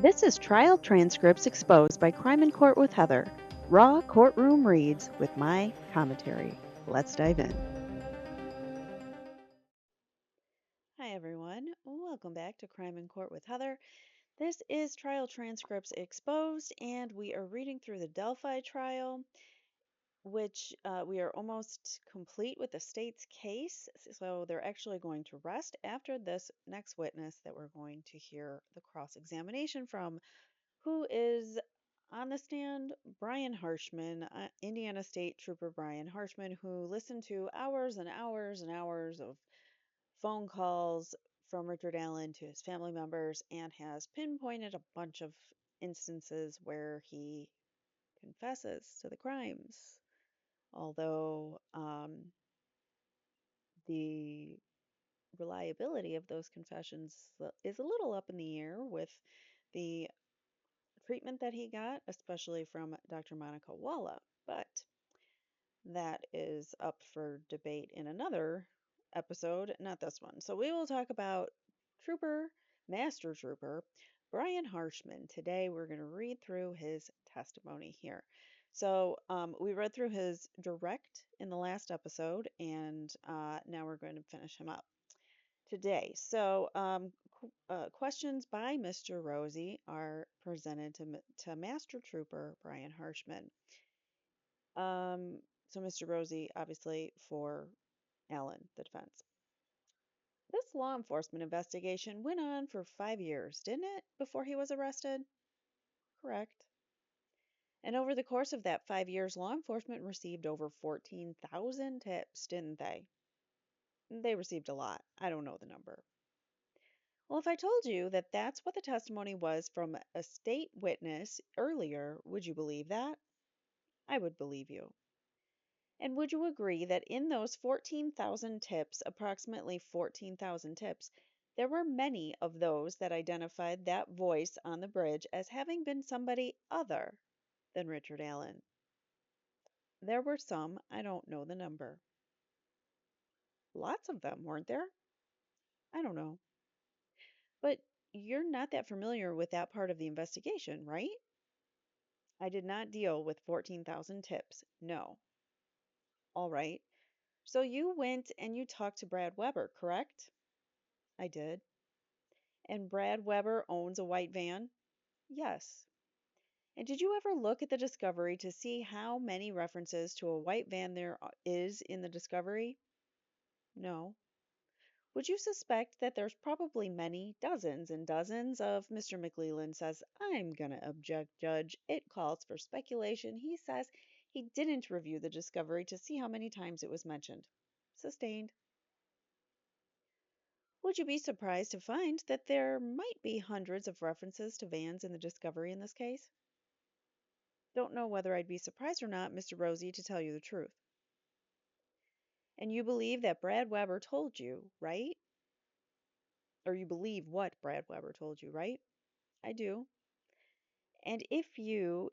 This is Trial Transcripts Exposed by Crime in Court with Heather. Raw courtroom reads with my commentary. Let's dive in. Hi, everyone. Welcome back to Crime in Court with Heather. This is Trial Transcripts Exposed, and we are reading through the Delphi trial, which we are almost complete with the state's case. So they're actually going to rest after this next witness that we're going to hear the cross examination from, who is on the stand, Brian Harshman, Indiana State Trooper Brian Harshman, who listened to hours and hours and hours of phone calls from Richard Allen to his family members and has pinpointed a bunch of instances where he confesses to the crimes. Although the reliability of those confessions is a little up in the air with the treatment that he got, especially from Dr. Monica Walla. But that is up for debate in another episode, not this one. So we will talk about Master Trooper Brian Harshman. Today we're going to read through his testimony here. So we read through his direct in the last episode, and now we're going to finish him up today. So questions by Mr. Rosie are presented to Master Trooper Brian Harshman. So Mr. Rosie, obviously, for Allen, the defense. This law enforcement investigation went on for 5 years, didn't it, before he was arrested? Correct. And over the course of that 5 years, law enforcement received over 14,000 tips, didn't they? They received a lot. I don't know the number. Well, if I told you that that's what the testimony was from a state witness earlier, would you believe that? I would believe you. And would you agree that in those 14,000 tips, approximately 14,000 tips, there were many of those that identified that voice on the bridge as having been somebody other than Richard Allen? There were some, I don't know the number. Lots of them, weren't there? I don't know. But you're not that familiar with that part of the investigation, right? I did not deal with 14,000 tips. No. All right. So you went and you talked to Brad Weber, correct? I did. And Brad Weber owns a white van? Yes. And did you ever look at the discovery to see how many references to a white van there is in the discovery? No. Would you suspect that there's probably many, dozens and dozens of Mr. McLeland says, I'm going to object, Judge. It calls for speculation. He says he didn't review the discovery to see how many times it was mentioned. Sustained. Would you be surprised to find that there might be hundreds of references to vans in the discovery in this case? Don't know whether I'd be surprised or not, Mr. Rosie, to tell you the truth. And you believe that Brad Weber told you, right? Or you believe what Brad Weber told you, right? I do. And if you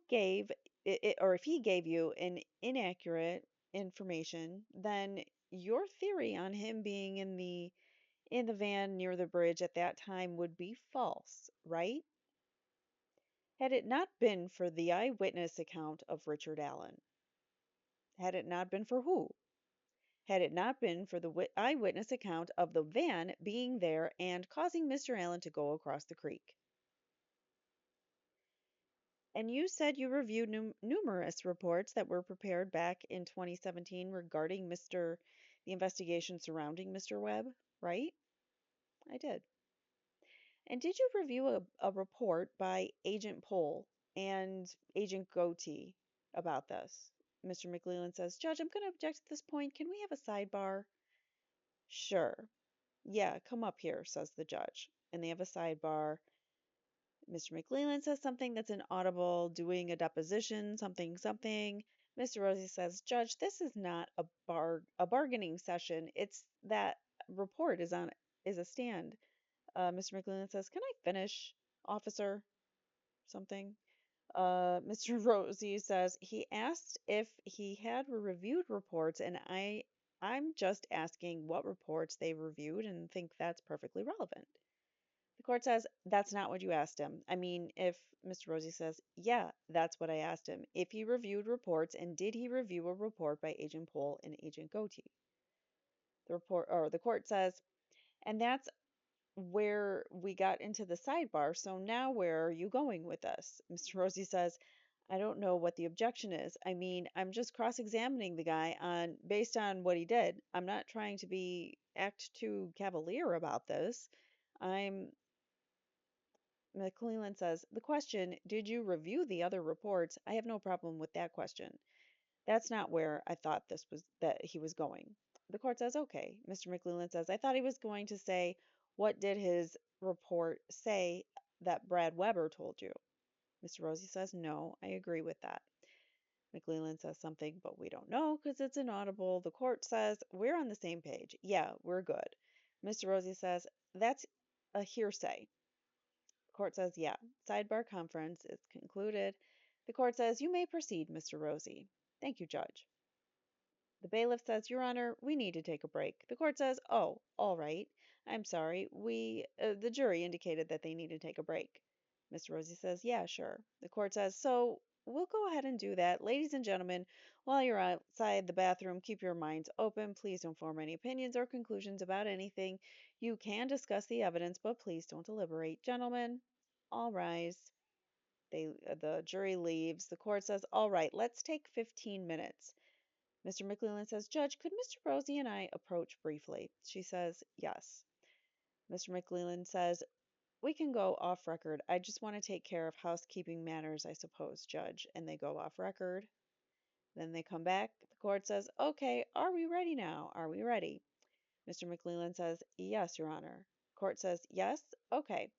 gave it, or if he gave you an inaccurate information, then your theory on him being in the van near the bridge at that time would be false, right? Had it not been for the eyewitness account of Richard Allen. Had it not been for who? Had it not been for the eyewitness account of the van being there and causing Mr. Allen to go across the creek. And you said you reviewed numerous reports that were prepared back in 2017 regarding the investigation surrounding Mr. Webb, right? I did. And did you review a report by Agent Pohl and Agent Goatee about this? Mr. McLeland says, Judge, I'm going to object at this point. Can we have a sidebar? Sure. Yeah, come up here, says the judge. And they have a sidebar. Mr. McLeland says something that's inaudible, doing a deposition, something, something. Mr. Rosie says, Judge, this is not a bargaining session. It's that report is a stand. Mr. McLeland says, Can I finish, officer? Something. Mr. Rosie says he asked if he had reviewed reports, and I'm just asking what reports they reviewed and think that's perfectly relevant. The The court says, that's not what you asked him. I mean, if Mr. Rosie says, yeah, that's what I asked him. If he reviewed reports, and did he review a report by Agent Pohl and Agent Goatee? The court says, and that's where we got into the sidebar. So now where are you going with this? Mr. Rosie says, I don't know what the objection is. I mean, I'm just cross-examining the guy on based on what he did. I'm not trying to be act too cavalier about this. I'm McClellan says, the question, did you review the other reports? I have no problem with that question. That's not where I thought this was that he was going. The court says, okay. Mr. McClellan says, I thought he was going to say, what did his report say that Brad Weber told you? Mr. Rosie says, no, I agree with that. McClellan says something, but we don't know because it's inaudible. The court says, we're on the same page. Yeah, we're good. Mr. Rosie says, that's a hearsay. The court says, yeah. Sidebar conference is concluded. The court says, you may proceed, Mr. Rosie. Thank you, Judge. The bailiff says, Your Honor, we need to take a break. The court says, oh, all right. I'm sorry. The jury indicated that they need to take a break. Mr. Rosie says, yeah, sure. The court says, so we'll go ahead and do that. Ladies and gentlemen, while you're outside the bathroom, keep your minds open. Please don't form any opinions or conclusions about anything. You can discuss the evidence, but please don't deliberate. Gentlemen, all rise. The jury leaves. The court says, all right, let's take 15 minutes. Mr. McClellan says, Judge, could Mr. Rosie and I approach briefly? She says, yes. Mr. McClellan says, we can go off record. I just want to take care of housekeeping matters, I suppose, Judge. And they go off record. Then they come back. The court says, okay, are we ready now? Are we ready? Mr. McClellan says, yes, Your Honor. Court says, yes? Okay.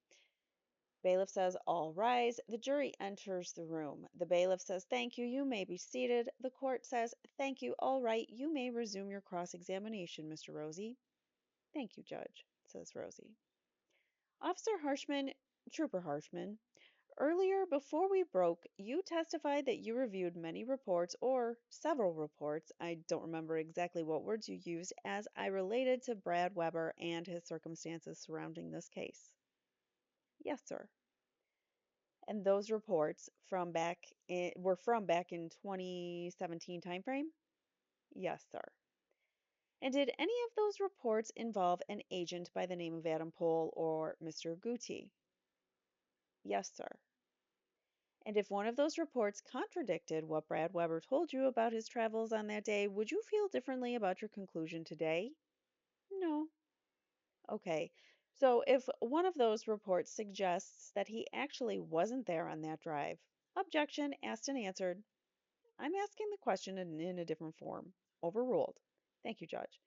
Bailiff says, all rise. The jury enters the room. The bailiff says, thank you. You may be seated. The court says, thank you. All right. You may resume your cross-examination, Mr. Rosie. Thank you, Judge, says Rosie. Officer Harshman, Trooper Harshman, earlier before we broke, you testified that you reviewed many reports or several reports. I don't remember exactly what words you used as I related to Brad Weber and his circumstances surrounding this case. Yes, sir. And those reports were from back in 2017 timeframe? Yes, sir. And did any of those reports involve an agent by the name of Adam Pohl or Mr. Guti? Yes, sir. And if one of those reports contradicted what Brad Weber told you about his travels on that day, would you feel differently about your conclusion today? No. Okay. So if one of those reports suggests that he actually wasn't there on that drive, objection asked and answered. I'm asking the question in a different form. Overruled. Thank you, Judge.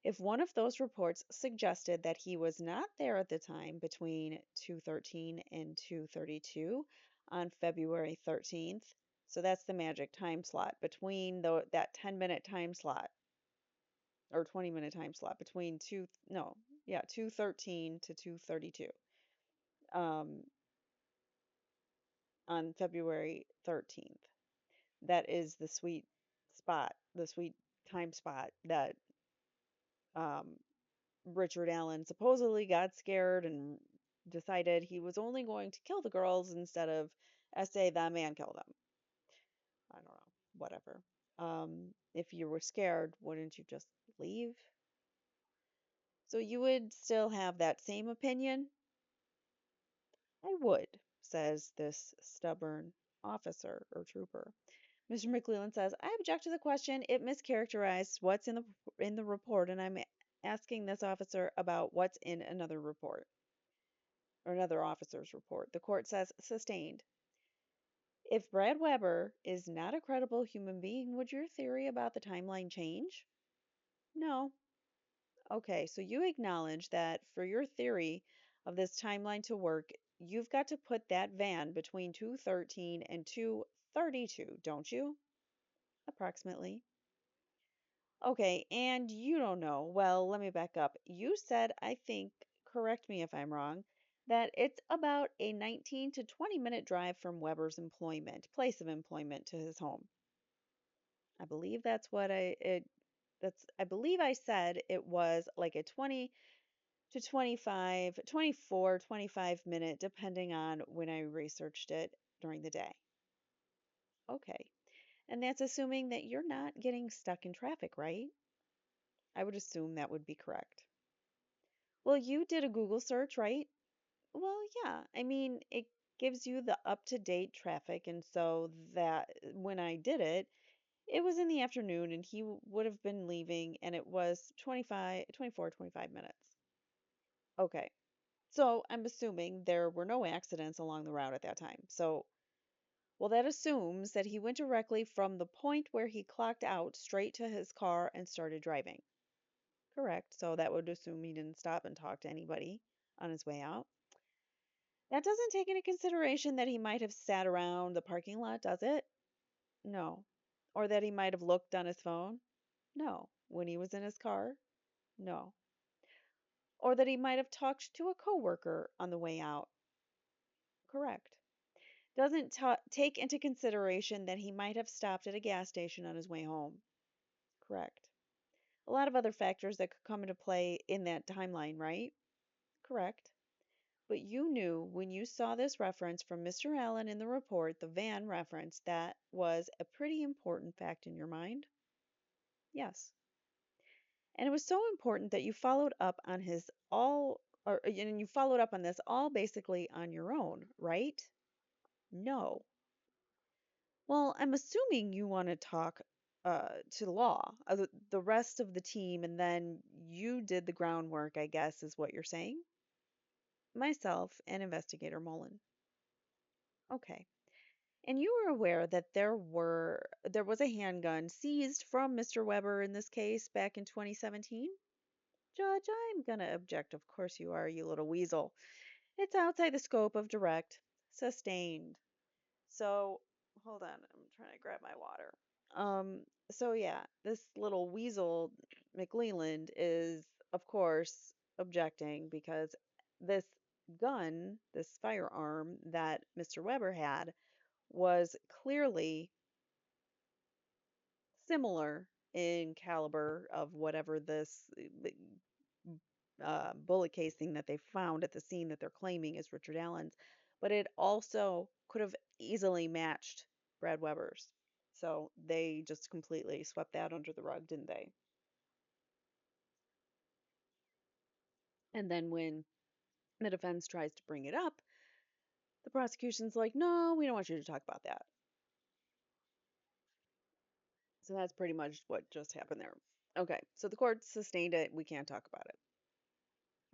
If one of those reports suggested that he was not there at the time between 2:13 and 2:32 on February 13th, so that's the magic time slot between that 10-minute time slot or 20-minute time slot between 2:13 to 2:32 um, on February 13th. That is the sweet time spot that um, Richard Allen supposedly got scared and decided he was only going to kill the girls instead of essay them and kill them. I don't know, whatever. If you were scared, wouldn't you just leave? So you would still have that same opinion? I would, says this stubborn officer or trooper. Mr. McClellan says, I object to the question. It mischaracterized what's in the report, and I'm asking this officer about what's in another report or another officer's report. The court says, sustained. If Brad Weber is not a credible human being, would your theory about the timeline change? No. Okay, so you acknowledge that for your theory of this timeline to work, you've got to put that van between 2:13 and 2:32, don't you? Approximately. Okay, and you don't know. Well, let me back up. You said, I think, correct me if I'm wrong, that it's about a 19 to 20-minute drive from Weber's place of employment to his home. I believe I believe I said it was like a to 25, 24, 25-minute, depending on when I researched it during the day. Okay. And that's assuming that you're not getting stuck in traffic, right? I would assume that would be correct. Well, you did a Google search, right? Well, yeah. I mean, it gives you the up-to-date traffic. And so that when I did it, it was in the afternoon and he would have been leaving and it was 25, 24, 25 minutes. Okay. So I'm assuming there were no accidents along the route at that time. So, well, that assumes that he went directly from the point where he clocked out straight to his car and started driving. Correct. So that would assume he didn't stop and talk to anybody on his way out. That doesn't take into consideration that he might have sat around the parking lot, does it? No. Or that he might have looked on his phone? No. When he was in his car? No. Or that he might have talked to a coworker on the way out? Correct. Doesn't take into consideration that he might have stopped at a gas station on his way home? Correct. A lot of other factors that could come into play in that timeline, right? Correct. But you knew when you saw this reference from Mr. Allen in the report, the van reference, that was a pretty important fact in your mind? Yes. And it was so important that you followed up on his all, or and you followed up on this all basically on your own, right? No. Well, I'm assuming you want to talk to law, the rest of the team, and then you did the groundwork, I guess, is what you're saying? Myself and Investigator Mullen. Okay. And you were aware that there was a handgun seized from Mr. Weber in this case back in 2017? Judge, I'm gonna object. Of course you are, you little weasel. It's outside the scope of direct. Sustained. So, hold on, I'm trying to grab my water. So yeah, this little weasel McLeland is, of course, objecting because this gun, this firearm that Mr. Weber had, was clearly similar in caliber of whatever this bullet casing that they found at the scene that they're claiming is Richard Allen's, but it also could have easily matched Brad Weber's. So they just completely swept that under the rug, didn't they? And then when the defense tries to bring it up, the prosecution's like, no, we don't want you to talk about that. So that's pretty much what just happened there. Okay, so the court sustained it. We can't talk about it.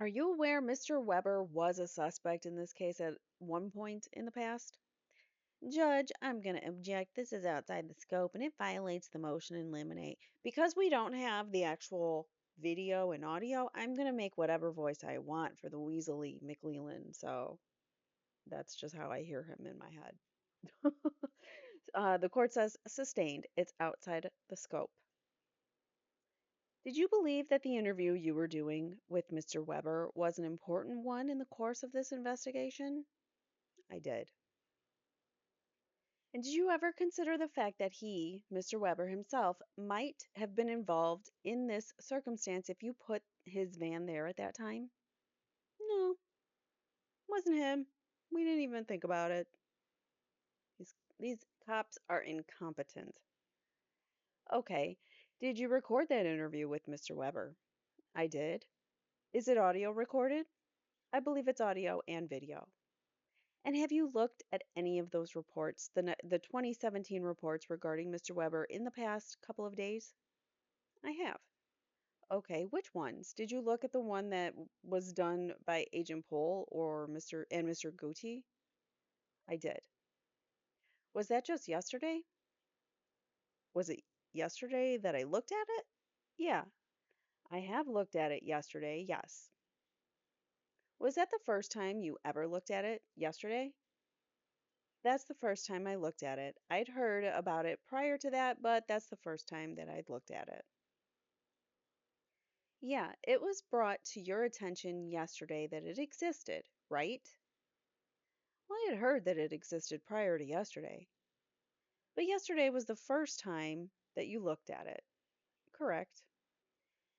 Are you aware Mr. Weber was a suspect in this case at one point in the past? Judge, I'm going to object. This is outside the scope and it violates the motion in limine. Because we don't have the actual video and audio, I'm going to make whatever voice I want for the Weasley McLeland. So that's just how I hear him in my head. The court says sustained. It's outside the scope. Did you believe that the interview you were doing with Mr. Weber was an important one in the course of this investigation? I did. And did you ever consider the fact that he, Mr. Weber himself, might have been involved in this circumstance if you put his van there at that time? No, wasn't him. We didn't even think about it. These cops are incompetent. Okay, did you record that interview with Mr. Weber? I did. Is it audio recorded? I believe it's audio and video. And have you looked at any of those reports, the 2017 reports regarding Mr. Weber in the past couple of days? I have. Okay, which ones? Did you look at the one that was done by Agent Pohl or Mr. Gucci? I did. Was that just yesterday? Was it yesterday that I looked at it? Yeah, I have looked at it yesterday, yes. Was that the first time you ever looked at it yesterday? That's the first time I looked at it. I'd heard about it prior to that, but that's the first time that I'd looked at it. Yeah, it was brought to your attention yesterday that it existed, right? Well, I had heard that it existed prior to yesterday. But yesterday was the first time that you looked at it. Correct.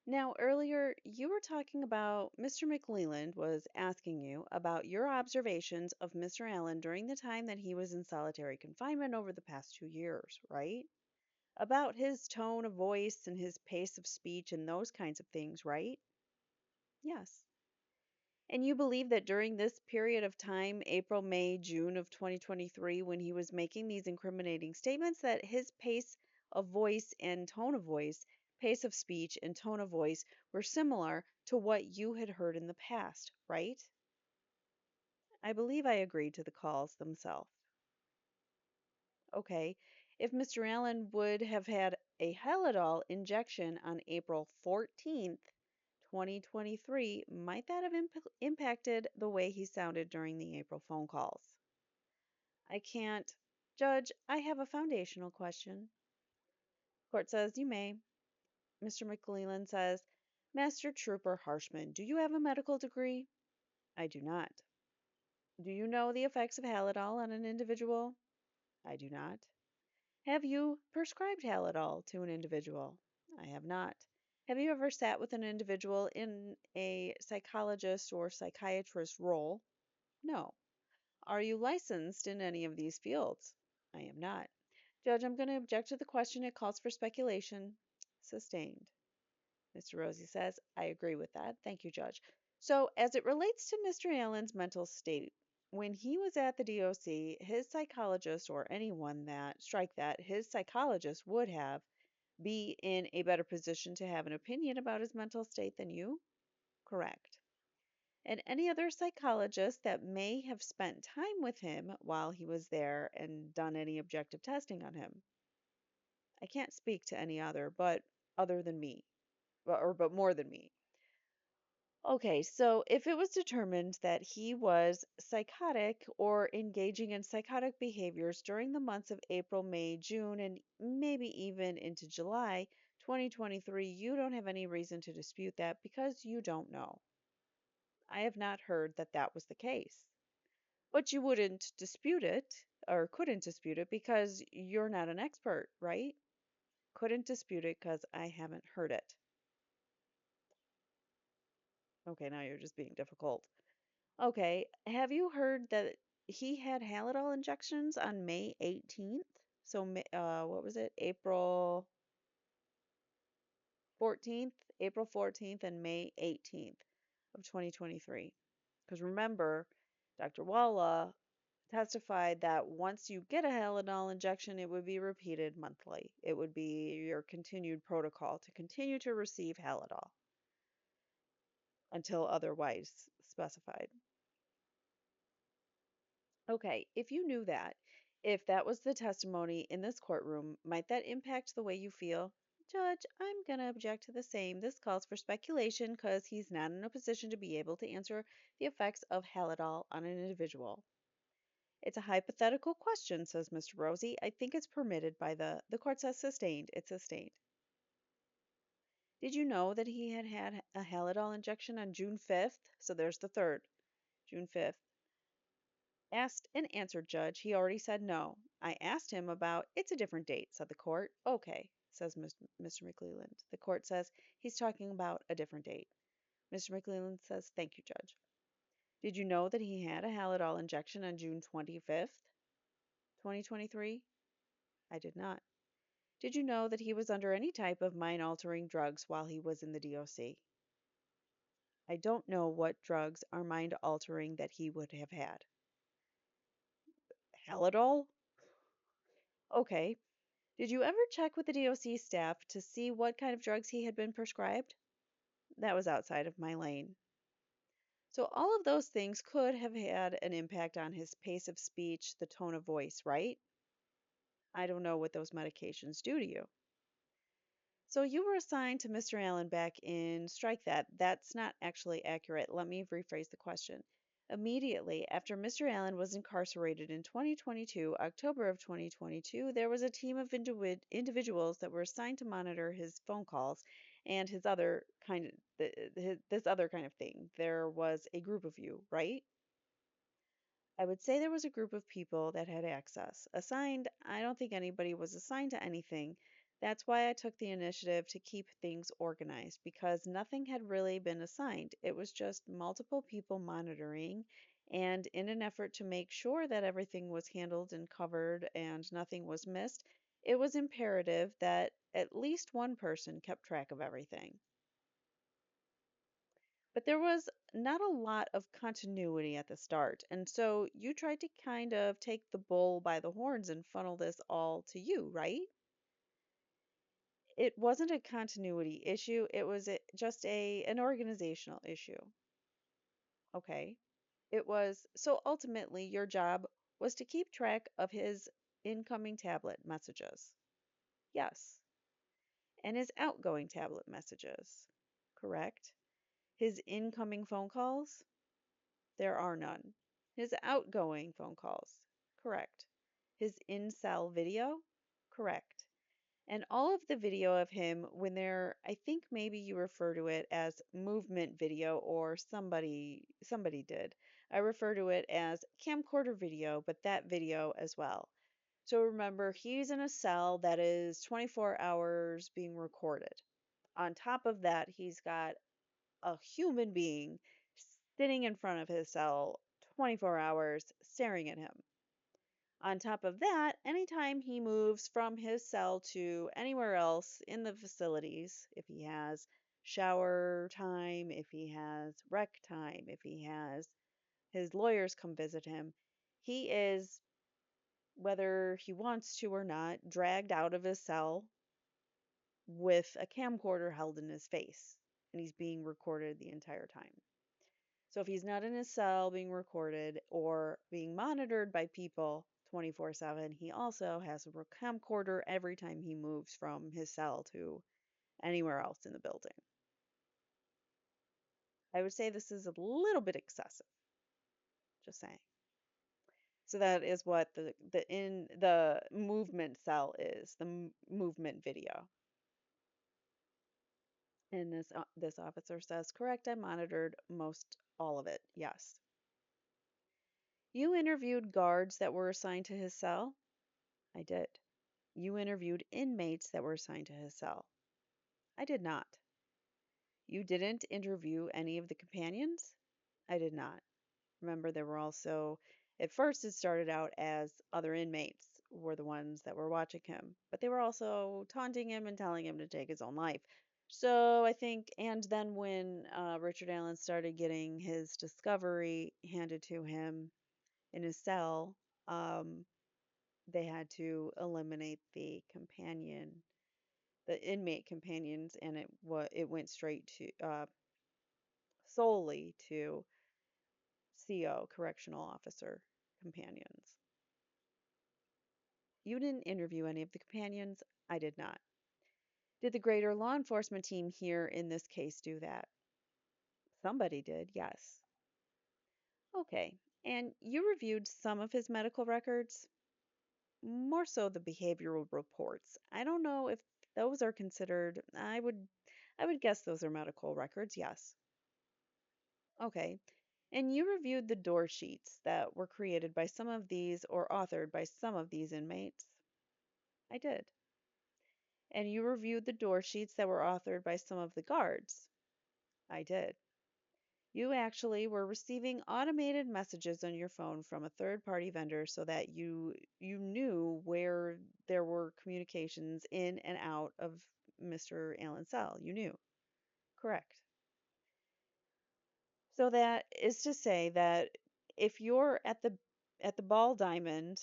Now, earlier you were talking about Mr. McLeland was asking you about your observations of Mr. Allen during the time that he was in solitary confinement over the past 2 years, right? About his tone of voice and his pace of speech and those kinds of things, right? Yes. And you believe that during this period of time, April, May, June of 2023, when he was making these incriminating statements, that his pace of voice and tone of voice, pace of speech and tone of voice were similar to what you had heard in the past, right? I believe I agreed to the calls themselves. Okay. If Mr. Allen would have had a Helidol injection on April 14th, 2023, might that have impacted the way he sounded during the April phone calls? I can't. Judge, I have a foundational question. Court says you may. Mr. McLeland says, Master Trooper Harshman, do you have a medical degree? I do not. Do you know the effects of Halidol on an individual? I do not. Have you prescribed Halidol to an individual? I have not. Have you ever sat with an individual in a psychologist or psychiatrist role? No. Are you licensed in any of these fields? I am not. Judge, I'm going to object to the question. It calls for speculation. Sustained. Mr. Rosie says, I agree with that. Thank you, Judge. So, as it relates to Mr. Allen's mental state, when he was at the DOC, his psychologist or anyone that, strike that, his psychologist would have be in a better position to have an opinion about his mental state than you? Correct. And any other psychologist that may have spent time with him while he was there and done any objective testing on him. I can't speak to any other, but other than me, but more than me. Okay, so if it was determined that he was psychotic or engaging in psychotic behaviors during the months of April, May, June, and maybe even into July 2023, you don't have any reason to dispute that because you don't know. I have not heard that that was the case. But you wouldn't dispute it or couldn't dispute it because you're not an expert, right? Couldn't dispute it because I haven't heard it. Okay, now you're just being difficult. Okay, have you heard that he had Halidol injections on May 18th? So, what was it? April 14th, April 14th, and May 18th of 2023. Because remember, Dr. Walla testified that once you get a Halidol injection, it would be repeated monthly. It would be your continued protocol to continue to receive Halidol until otherwise specified. Okay, if you knew that, if that was the testimony in this courtroom, might that impact the way you feel? Judge, I'm going to object to the same. This calls for speculation because he's not in a position to be able to answer the effects of Halidol on an individual. It's a hypothetical question, says Mr. Rosie. I think it's permitted by the court says sustained. It's sustained. Did you know that he had had a Halidol injection on June 5th? So there's the third, June 5th. Asked and answered, Judge. He already said no. I asked him about, it's a different date, said the court. Okay, says Mr. McLeland. The court says he's talking about a different date. Mr. McLeland says, thank you, Judge. Did you know that he had a Halidol injection on June 25th, 2023? I did not. Did you know that he was under any type of mind-altering drugs while he was in the DOC? I don't know what drugs are mind-altering that he would have had. Halidol? Okay. Did you ever check with the DOC staff to see what kind of drugs he had been prescribed? That was outside of my lane. So all of those things could have had an impact on his pace of speech, the tone of voice, right? I don't know what those medications do to you. So you were assigned to Mr. Allen back in, strike that, that's not actually accurate. Let me rephrase the question. Immediately after Mr. Allen was incarcerated in 2022, October of 2022, there was a team of individuals that were assigned to monitor his phone calls and his other kind of this other kind of thing. There was a group of you, right? I would say there was a group of people that had access. Assigned, I don't think anybody was assigned to anything. That's why I took the initiative to keep things organized because nothing had really been assigned. It was just multiple people monitoring, and in an effort to make sure that everything was handled and covered and nothing was missed, it was imperative that at least one person kept track of everything. But there was not a lot of continuity at the start, and so you tried to kind of take the bull by the horns and funnel this all to you, right? It wasn't a continuity issue, it was just an organizational issue. Okay. It was so ultimately your job was to keep track of his incoming tablet messages. Yes. And his outgoing tablet messages. Correct. His incoming phone calls? There are none. His outgoing phone calls? Correct. His in-cell video? Correct. And all of the video of him when I think maybe you refer to it as movement video or somebody did. I refer to it as camcorder video, but that video as well. So remember, he's in a cell that is 24 hours being recorded. On top of that, he's got a human being sitting in front of his cell 24 hours staring at him. On top of that, anytime he moves from his cell to anywhere else in the facilities, if he has shower time, if he has rec time, if he has his lawyers come visit him, he is, whether he wants to or not, dragged out of his cell with a camcorder held in his face, and he's being recorded the entire time. So if he's not in his cell being recorded or being monitored by people 24/7, he also has a camcorder every time he moves from his cell to anywhere else in the building. I would say this is a little bit excessive, just saying. So that is what the movement cell is, the movement video. And this officer says, correct, I monitored most all of it. Yes. You interviewed guards that were assigned to his cell? I did. You interviewed inmates that were assigned to his cell. I did not. You didn't interview any of the companions? I did not. Remember, there were also, at first, it started out as other inmates were the ones that were watching him, but they were also taunting him and telling him to take his own life. So I think, and then when Richard Allen started getting his discovery handed to him in his cell, um, they had to eliminate the inmate companions, and it went straight to solely to CO, correctional officer companions. You didn't interview any of the companions. I did not. Did the greater law enforcement team here in this case do that? Somebody did, yes. Okay. And you reviewed some of his medical records, more so the behavioral reports. I don't know if those are considered, I would guess those are medical records, yes. Okay. And you reviewed the door sheets that were created by some of these or authored by some of these inmates? I did. And you reviewed the door sheets that were authored by some of the guards? I did. You actually were receiving automated messages on your phone from a third-party vendor so that you knew where there were communications in and out of Mr. Allen's cell. You knew. Correct. So that is to say that if you're at the ball diamond,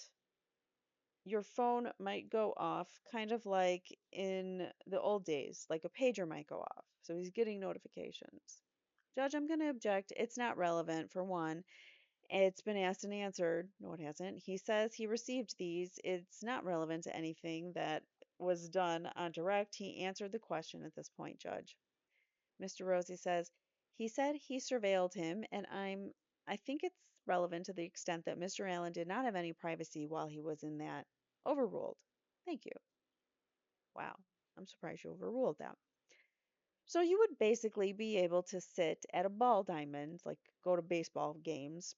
your phone might go off kind of like in the old days, like a pager might go off. So he's getting notifications. Judge, I'm going to object. It's not relevant for one. It's been asked and answered. No, it hasn't. He says he received these. It's not relevant to anything that was done on direct. He answered the question at this point, Judge. Mr. Rosie says, he said he surveilled him, and I think it's relevant to the extent that Mr. Allen did not have any privacy while he was in that. Overruled. Thank you. Wow. I'm surprised you overruled that. So you would basically be able to sit at a ball diamond, like go to baseball games,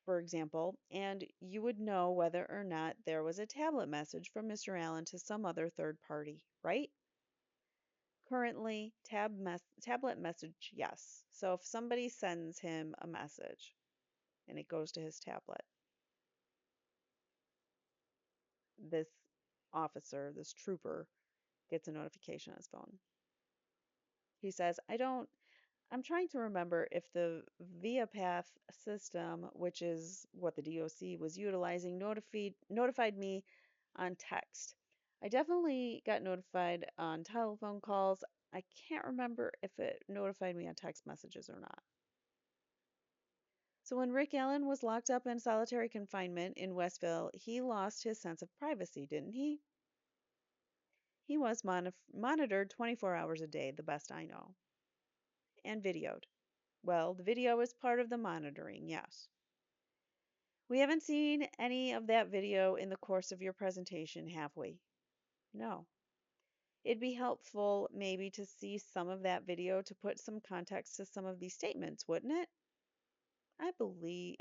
for example, and you would know whether or not there was a tablet message from Mr. Allen to some other third party, right? Currently, tablet message, yes. So if somebody sends him a message and it goes to his tablet, this officer, this trooper, gets a notification on his phone. He says, I'm trying to remember if the via path system, which is what the DOC was utilizing, notified me on text. I definitely got notified on telephone calls. I can't remember if it notified me on text messages or not. So when Rick Allen was locked up in solitary confinement in Westville, he lost his sense of privacy, didn't he? He was monitored 24 hours a day, the best I know, and videoed. Well, the video is part of the monitoring, yes. We haven't seen any of that video in the course of your presentation, have we? No. It'd be helpful maybe to see some of that video to put some context to some of these statements, wouldn't it? I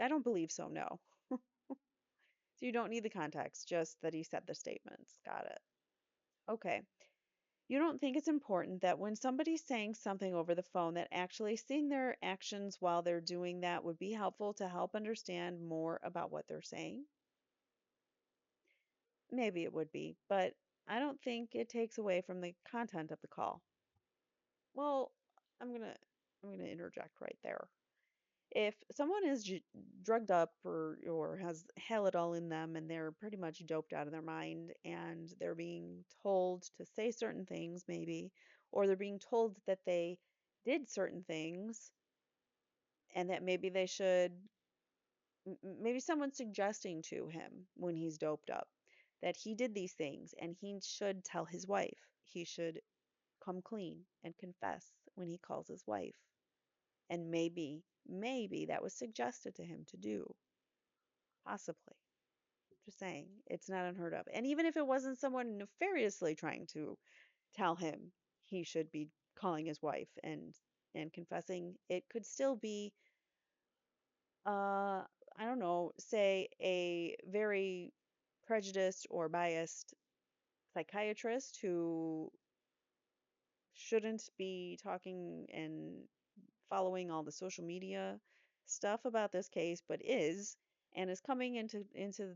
don't believe so, no. So you don't need the context, just that he said the statements. Got it. Okay. You don't think it's important that when somebody's saying something over the phone that actually seeing their actions while they're doing that would be helpful to help understand more about what they're saying? Maybe it would be, but I don't think it takes away from the content of the call. Well, I'm gonna I'm gonna interject right there. If someone is drugged up or has Halidol in them and they're pretty much doped out of their mind and they're being told to say certain things maybe, or they're being told that they did certain things and that maybe they should maybe someone's suggesting to him when he's doped up that he did these things and he should tell his wife. He should come clean and confess when he calls his wife. And maybe that was suggested to him to do. Possibly. Just saying, it's not unheard of. And even if it wasn't someone nefariously trying to tell him he should be calling his wife and confessing, it could still be I don't know, say a very prejudiced or biased psychiatrist who shouldn't be talking and following all the social media stuff about this case, but is and is coming into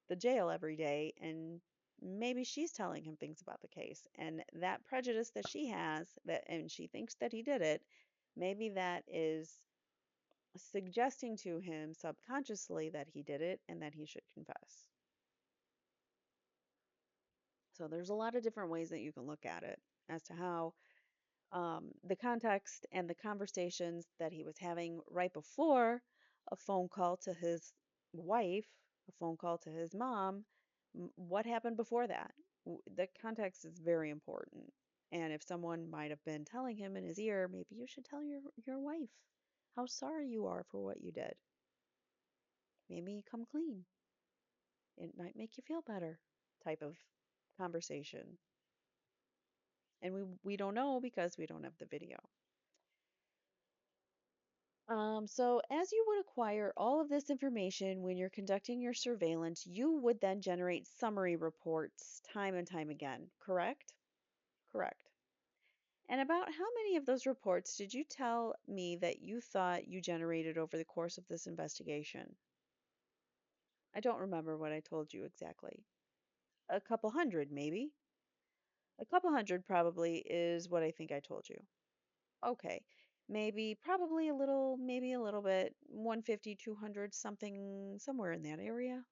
the jail every day and maybe she's telling him things about the case and that prejudice that she has that and she thinks that he did it, maybe that is suggesting to him subconsciously that he did it and that he should confess. So there's a lot of different ways that you can look at it as to how the context and the conversations that he was having right before a phone call to his wife, a phone call to his mom, what happened before that? The context is very important. And if someone might have been telling him in his ear, maybe you should tell your wife how sorry you are for what you did. Maybe come clean. It might make you feel better type of conversation. And we don't know because we don't have the video. So as you would acquire all of this information when you're conducting your surveillance, you would then generate summary reports time and time again, correct? Correct. And about how many of those reports did you tell me that you thought you generated over the course of this investigation? I don't remember what I told you exactly. A couple hundred, maybe. A couple hundred probably is what I think I told you. Okay. Maybe a little bit, 150, 200, something, somewhere in that area.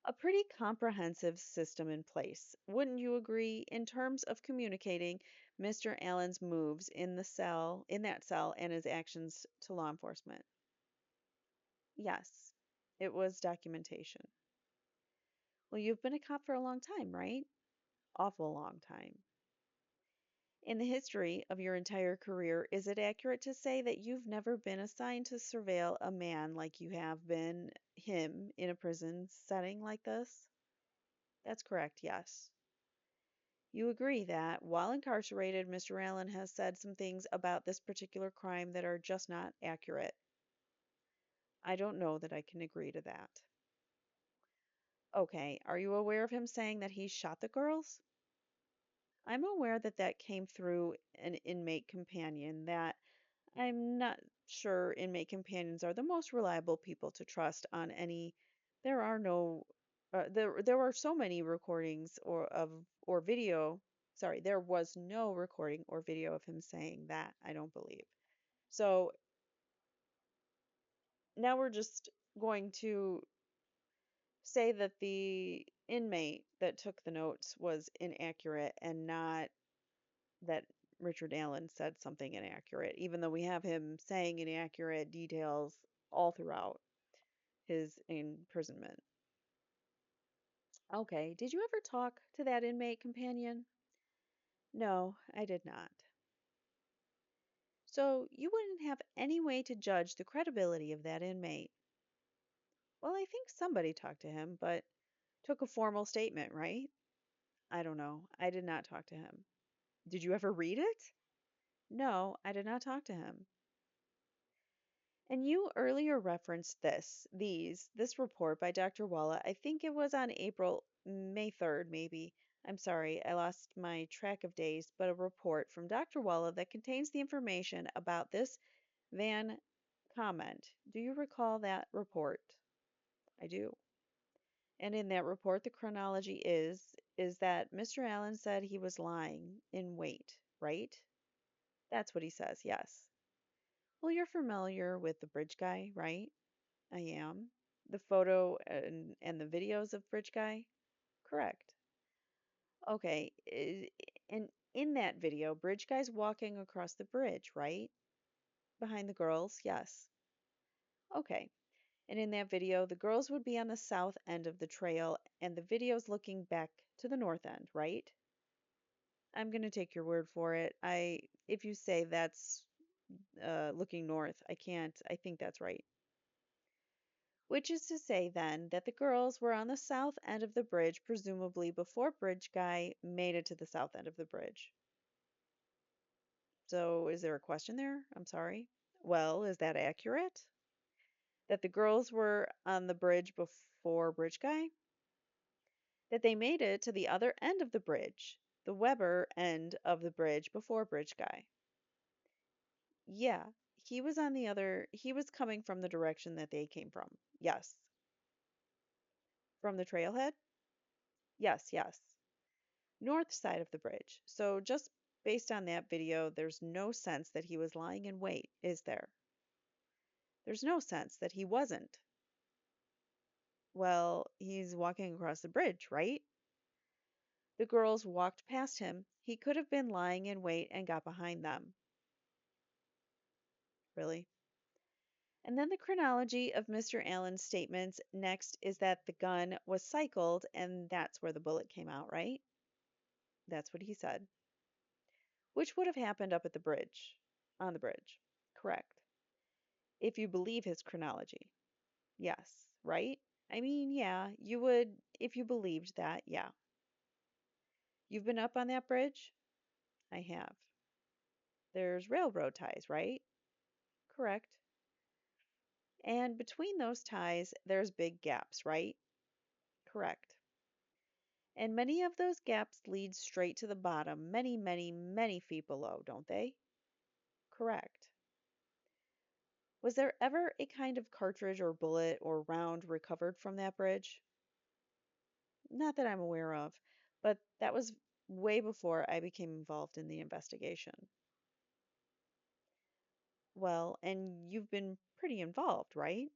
A pretty comprehensive system in place, wouldn't you agree, in terms of communicating Mr. Allen's moves in that cell, and his actions to law enforcement? Yes, it was documentation. Well, you've been a cop for a long time, right? Awful long time. In the history of your entire career, is it accurate to say that you've never been assigned to surveil a man like you have been him in a prison setting like this? That's correct, yes. You agree that, while incarcerated, Mr. Allen has said some things about this particular crime that are just not accurate. I don't know that I can agree to that. Okay, are you aware of him saying that he shot the girls? I'm aware that that came through an inmate companion, that I'm not sure inmate companions are the most reliable people to trust on any. There are no, there are so many recordings or video. Sorry, there was no recording or video of him saying that, I don't believe. So now we're just going to say that the inmate that took the notes was inaccurate and not that Richard Allen said something inaccurate, even though we have him saying inaccurate details all throughout his imprisonment. Okay, did you ever talk to that inmate companion? No, I did not. So you wouldn't have any way to judge the credibility of that inmate. Well, I think somebody talked to him, but took a formal statement, right? I don't know. I did not talk to him. Did you ever read it? No, I did not talk to him. And you earlier referenced this report by Dr. Walla. I think it was on May 3rd, maybe. I'm sorry, I lost my track of days, but a report from Dr. Walla that contains the information about this Van comment. Do you recall that report? I do. And in that report, the chronology is that Mr. Allen said he was lying in wait, right? That's what he says, yes. Well, you're familiar with the bridge guy, right? I am. The photo and the videos of Bridge Guy? Correct. Okay. And in that video, Bridge Guy's walking across the bridge, right? Behind the girls? Yes. Okay. And in that video, the girls would be on the south end of the trail and the video's looking back to the north end, right? I'm going to take your word for it. If you say that's looking north, I can't. I think that's right. Which is to say, then, that the girls were on the south end of the bridge, presumably before Bridge Guy made it to the south end of the bridge. So, is there a question there? I'm sorry. Well, is that accurate? That the girls were on the bridge before Bridge Guy? That they made it to the other end of the bridge, the Weber end of the bridge before Bridge Guy? Yeah, he was coming from the direction that they came from. Yes. From the trailhead? Yes, yes. North side of the bridge. So just based on that video, there's no sense that he was lying in wait, is there? There's no sense that he wasn't. Well, he's walking across the bridge, right? The girls walked past him. He could have been lying in wait and got behind them. Really? And then the chronology of Mr. Allen's statements next is that the gun was cycled and that's where the bullet came out, right? That's what he said. Which would have happened up at the bridge, on the bridge. Correct. If you believe his chronology. Yes, right? I mean, yeah, you would if you believed that, yeah. You've been up on that bridge? I have. There's railroad ties, right? Correct. And between those ties, there's big gaps, right? Correct. And many of those gaps lead straight to the bottom, many, many, many feet below, don't they? Correct. Was there ever a kind of cartridge or bullet or round recovered from that bridge? Not that I'm aware of, but that was way before I became involved in the investigation. Well, and you've been pretty involved, right?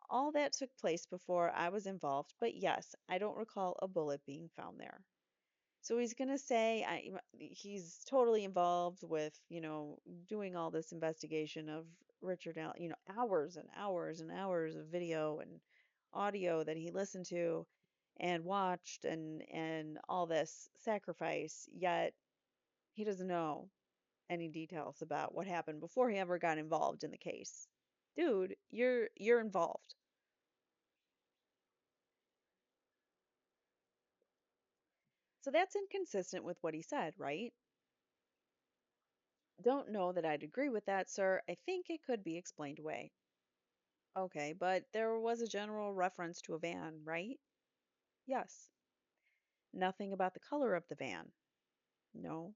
All that took place before I was involved, but yes, I don't recall a bullet being found there. So he's going to say he's totally involved with, doing all this investigation of Richard Allen, hours and hours and hours of video and audio that he listened to and watched and all this sacrifice, yet he doesn't know any details about what happened before he ever got involved in the case. Dude, you're involved. So that's inconsistent with what he said, right? Don't know that I'd agree with that, sir. I think it could be explained away. Okay, but there was a general reference to a van, right? Yes. Nothing about the color of the van? No.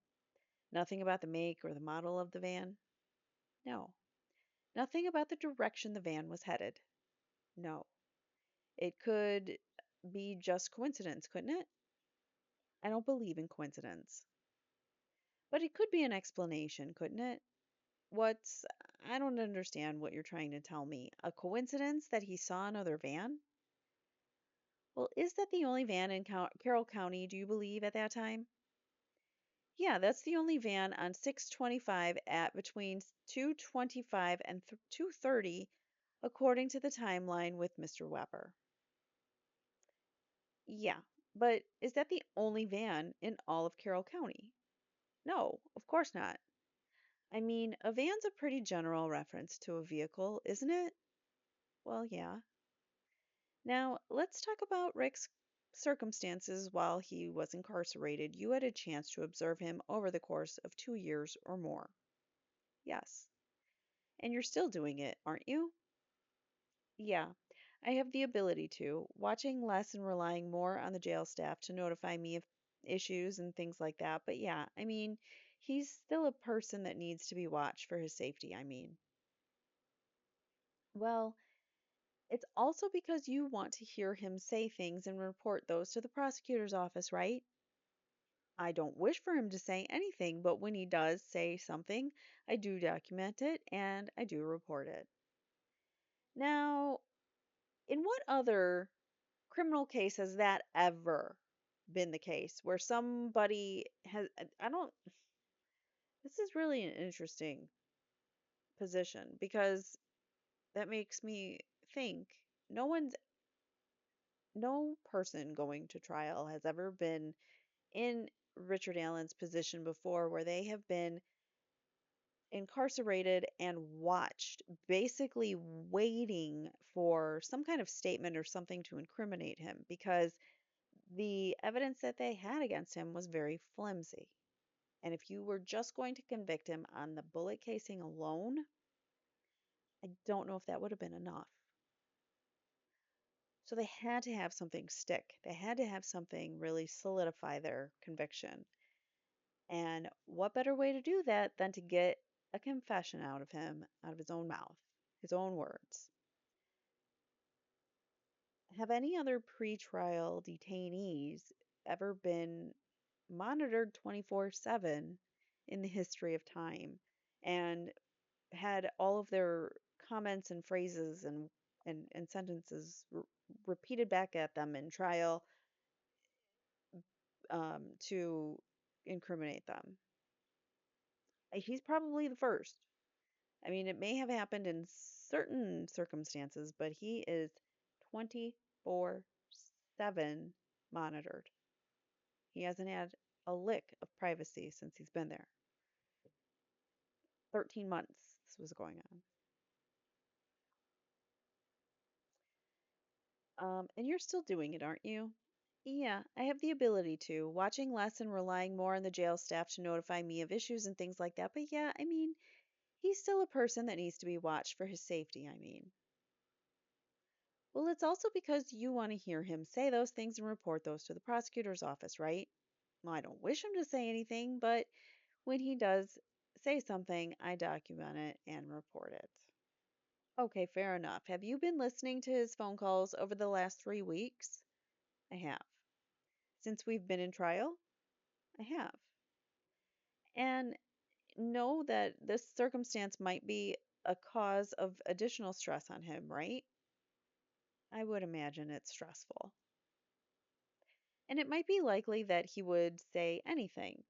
Nothing about the make or the model of the van? No. Nothing about the direction the van was headed? No. It could be just coincidence, couldn't it? I don't believe in coincidence. But it could be an explanation, couldn't it? What's I don't understand what you're trying to tell me. A coincidence that he saw another van? Well, is that the only van in Carroll County, do you believe, at that time? Yeah, that's the only van on 625 at between 225 and 230, according to the timeline with Mr. Weber. Yeah, but is that the only van in all of Carroll County? No, of course not. I mean, a van's a pretty general reference to a vehicle, isn't it? Well, yeah. Now, let's talk about Rick's circumstances while he was incarcerated. You had a chance to observe him over the course of 2 years or more. Yes. And you're still doing it, aren't you? Yeah. I have the ability to, watching less and relying more on the jail staff to notify me of issues and things like that. But yeah, I mean, he's still a person that needs to be watched for his safety, I mean. Well, it's also because you want to hear him say things and report those to the prosecutor's office, right? I don't wish for him to say anything, but when he does say something, I do document it and I do report it. Now, in what other criminal case has that ever been the case where somebody has, I don't, this is really an interesting position because that makes me think no person going to trial has ever been in Richard Allen's position before where they have been incarcerated and watched, basically waiting for some kind of statement or something to incriminate him because the evidence that they had against him was very flimsy. And if you were just going to convict him on the bullet casing alone, I don't know if that would have been enough. So they had to have something stick. They had to have something really solidify their conviction. And what better way to do that than to get a confession out of him, out of his own mouth, his own words? Have any other pretrial detainees ever been monitored 24/7 in the history of time and had all of their comments and phrases and sentences repeated back at them in trial to incriminate them? He's probably the first. I mean, it may have happened in certain circumstances, but he is 24/7 monitored. He hasn't had a lick of privacy since he's been there. 13 months this was going on. And you're still doing it, aren't you? Yeah, I have the ability to, watching less and relying more on the jail staff to notify me of issues and things like that. But yeah, I mean, he's still a person that needs to be watched for his safety, I mean. Well, it's also because you want to hear him say those things and report those to the prosecutor's office, right? Well, I don't wish him to say anything, but when he does say something, I document it and report it. Okay, fair enough. Have you been listening to his phone calls over the last 3 weeks? I have. Since we've been in trial? I have. And know that this circumstance might be a cause of additional stress on him, right? I would imagine it's stressful. And it might be likely that he would say anything.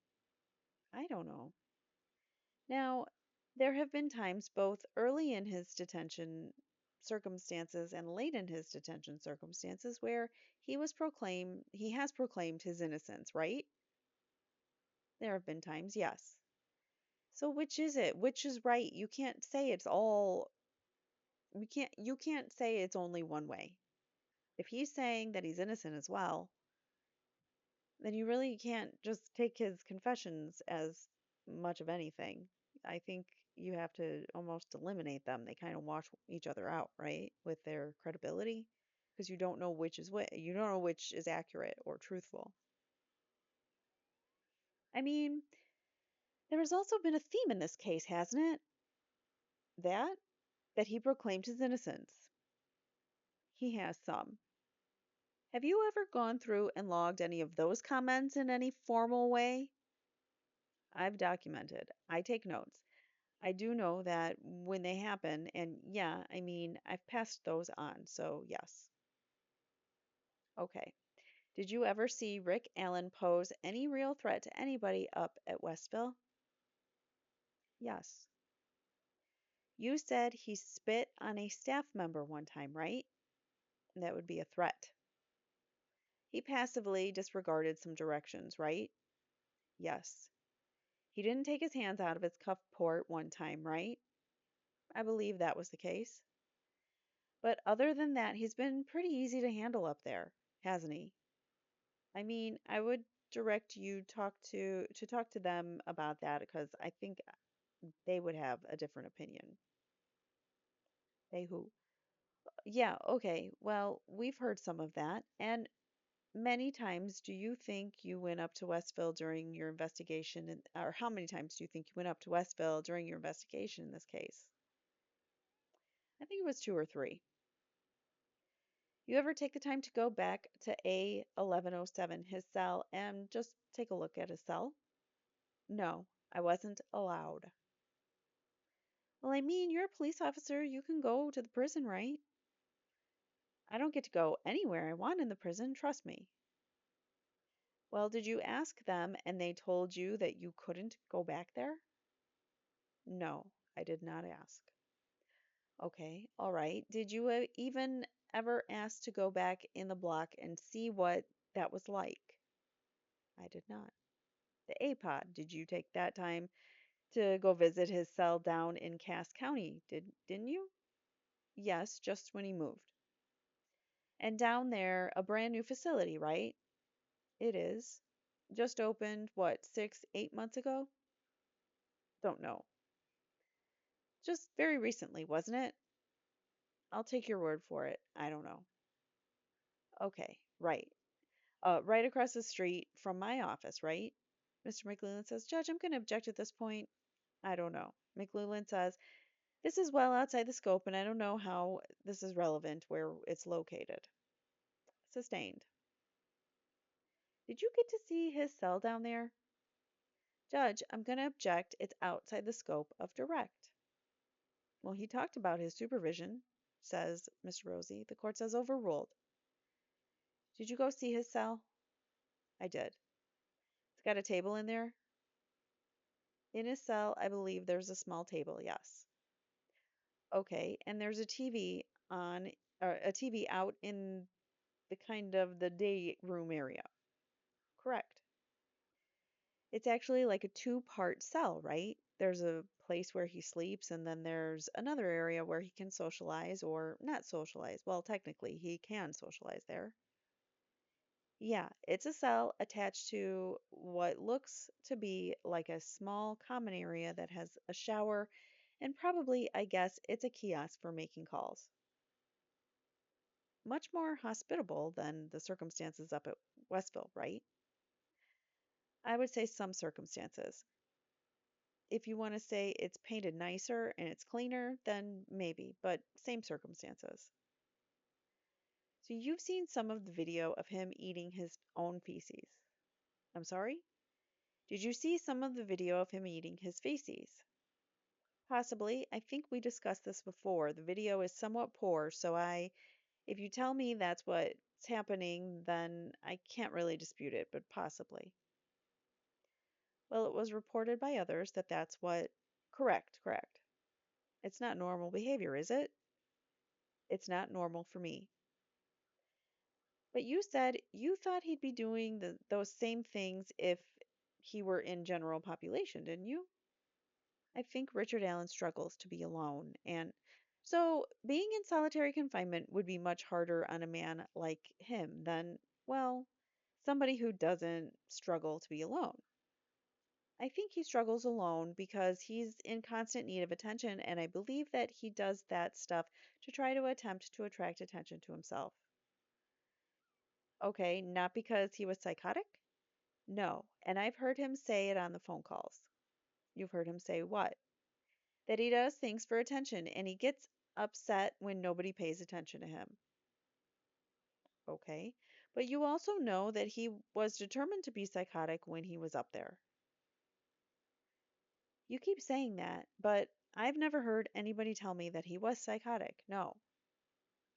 I don't know. Now, there have been times both early in his detention circumstances and late in his detention circumstances where he has proclaimed his innocence, right? There have been times, yes. So which is it? Which is right? You can't say it's only one way. If he's saying that he's innocent as well, then you really can't just take his confessions as much of anything. I think you have to almost eliminate them. They kind of wash each other out, right? With their credibility, because you don't know which is what, you don't know which is accurate or truthful. I mean, there has also been a theme in this case, hasn't it? That that he proclaimed his innocence. He has some. Have you ever gone through and logged any of those comments in any formal way? I've documented. I take notes. I do know that when they happen, and yeah, I mean, I've passed those on, so yes. Okay. Did you ever see Rick Allen pose any real threat to anybody up at Westville? Yes. You said he spit on a staff member one time, right? That would be a threat. He passively disregarded some directions, right? Yes. He didn't take his hands out of his cuff port one time, right? I believe that was the case. But other than that, he's been pretty easy to handle up there, hasn't he? I mean, I would direct you talk to them about that because I think they would have a different opinion. They who? Yeah, okay. Well, we've heard some of that. And many times do you think you went up to Westville during your investigation or how many times do you think you went up to Westville during your investigation in this case? I think it was two or three. You ever take the time to go back to A1107, his cell, and just take a look at his cell? No, I wasn't allowed. Well, I mean, you're a police officer. You can go to the prison, right? I don't get to go anywhere I want in the prison, trust me. Well, did you ask them and they told you that you couldn't go back there? No, I did not ask. Okay, all right. Did you even ever ask to go back in the block and see what that was like? I did not. The APOD, did you take that time to go visit his cell down in Cass County? Didn't you? Yes, just when he moved. And down there, a brand new facility, right? It is. Just opened, what, 8 months ago? Don't know. Just very recently, wasn't it? I'll take your word for it. I don't know. Okay, right. Right across the street from my office, right? Mr. McLeland says, Judge, I'm going to object at this point. I don't know. McLeland says, this is well outside the scope, and I don't know how this is relevant where it's located. Sustained. Did you get to see his cell down there? Judge, I'm going to object. It's outside the scope of direct. Well, he talked about his supervision, says Mr. Rosie. The court says overruled. Did you go see his cell? I did. It's got a table in there. In his cell, I believe there's a small table, yes. Okay, and there's a TV on, or a TV out in the kind of the day room area. Correct. It's actually like a two-part cell, right? There's a place where he sleeps, and then there's another area where he can socialize or not socialize. Well, technically, he can socialize there. Yeah, it's a cell attached to what looks to be like a small common area that has a shower, and probably, I guess, it's a kiosk for making calls. Much more hospitable than the circumstances up at Westville, right? I would say some circumstances. If you want to say it's painted nicer and it's cleaner, then maybe, but same circumstances. So you've seen some of the video of him eating his own feces. I'm sorry? Did you see some of the video of him eating his feces? Possibly. I think we discussed this before. The video is somewhat poor, so if you tell me that's what's happening, then I can't really dispute it, but possibly. Well, it was reported by others that that's what. Correct, correct. It's not normal behavior, is it? It's not normal for me. But you said you thought he'd be doing those same things if he were in general population, didn't you? I think Richard Allen struggles to be alone, and so being in solitary confinement would be much harder on a man like him than, well, somebody who doesn't struggle to be alone. I think he struggles alone because he's in constant need of attention, and I believe that he does that stuff to try to attempt to attract attention to himself. Okay, not because he was psychotic? No, and I've heard him say it on the phone calls. You've heard him say what? That he does things for attention and he gets upset when nobody pays attention to him. Okay, but you also know that he was determined to be psychotic when he was up there. You keep saying that, but I've never heard anybody tell me that he was psychotic. No.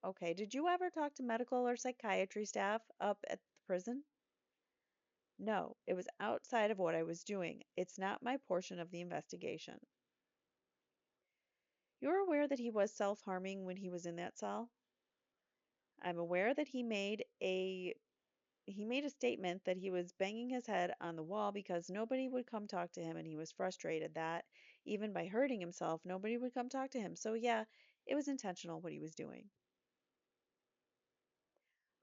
Okay, did you ever talk to medical or psychiatry staff up at the prison? No, it was outside of what I was doing. It's not my portion of the investigation. You're aware that he was self-harming when he was in that cell? I'm aware that he made a statement that he was banging his head on the wall because nobody would come talk to him and he was frustrated that even by hurting himself, nobody would come talk to him. So yeah, it was intentional what he was doing.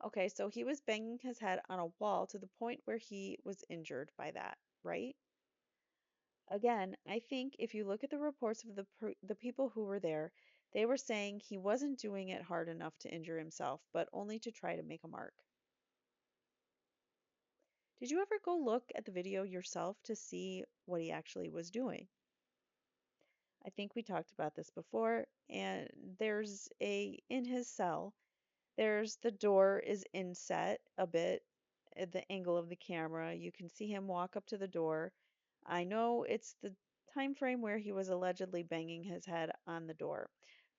Okay, so he was banging his head on a wall to the point where he was injured by that, right? Again, I think if you look at the reports of the people who were there, they were saying he wasn't doing it hard enough to injure himself, but only to try to make a mark. Did you ever go look at the video yourself to see what he actually was doing? I think we talked about this before, and in his cell, there's the door is inset a bit at the angle of the camera. You can see him walk up to the door. I know it's the time frame where he was allegedly banging his head on the door,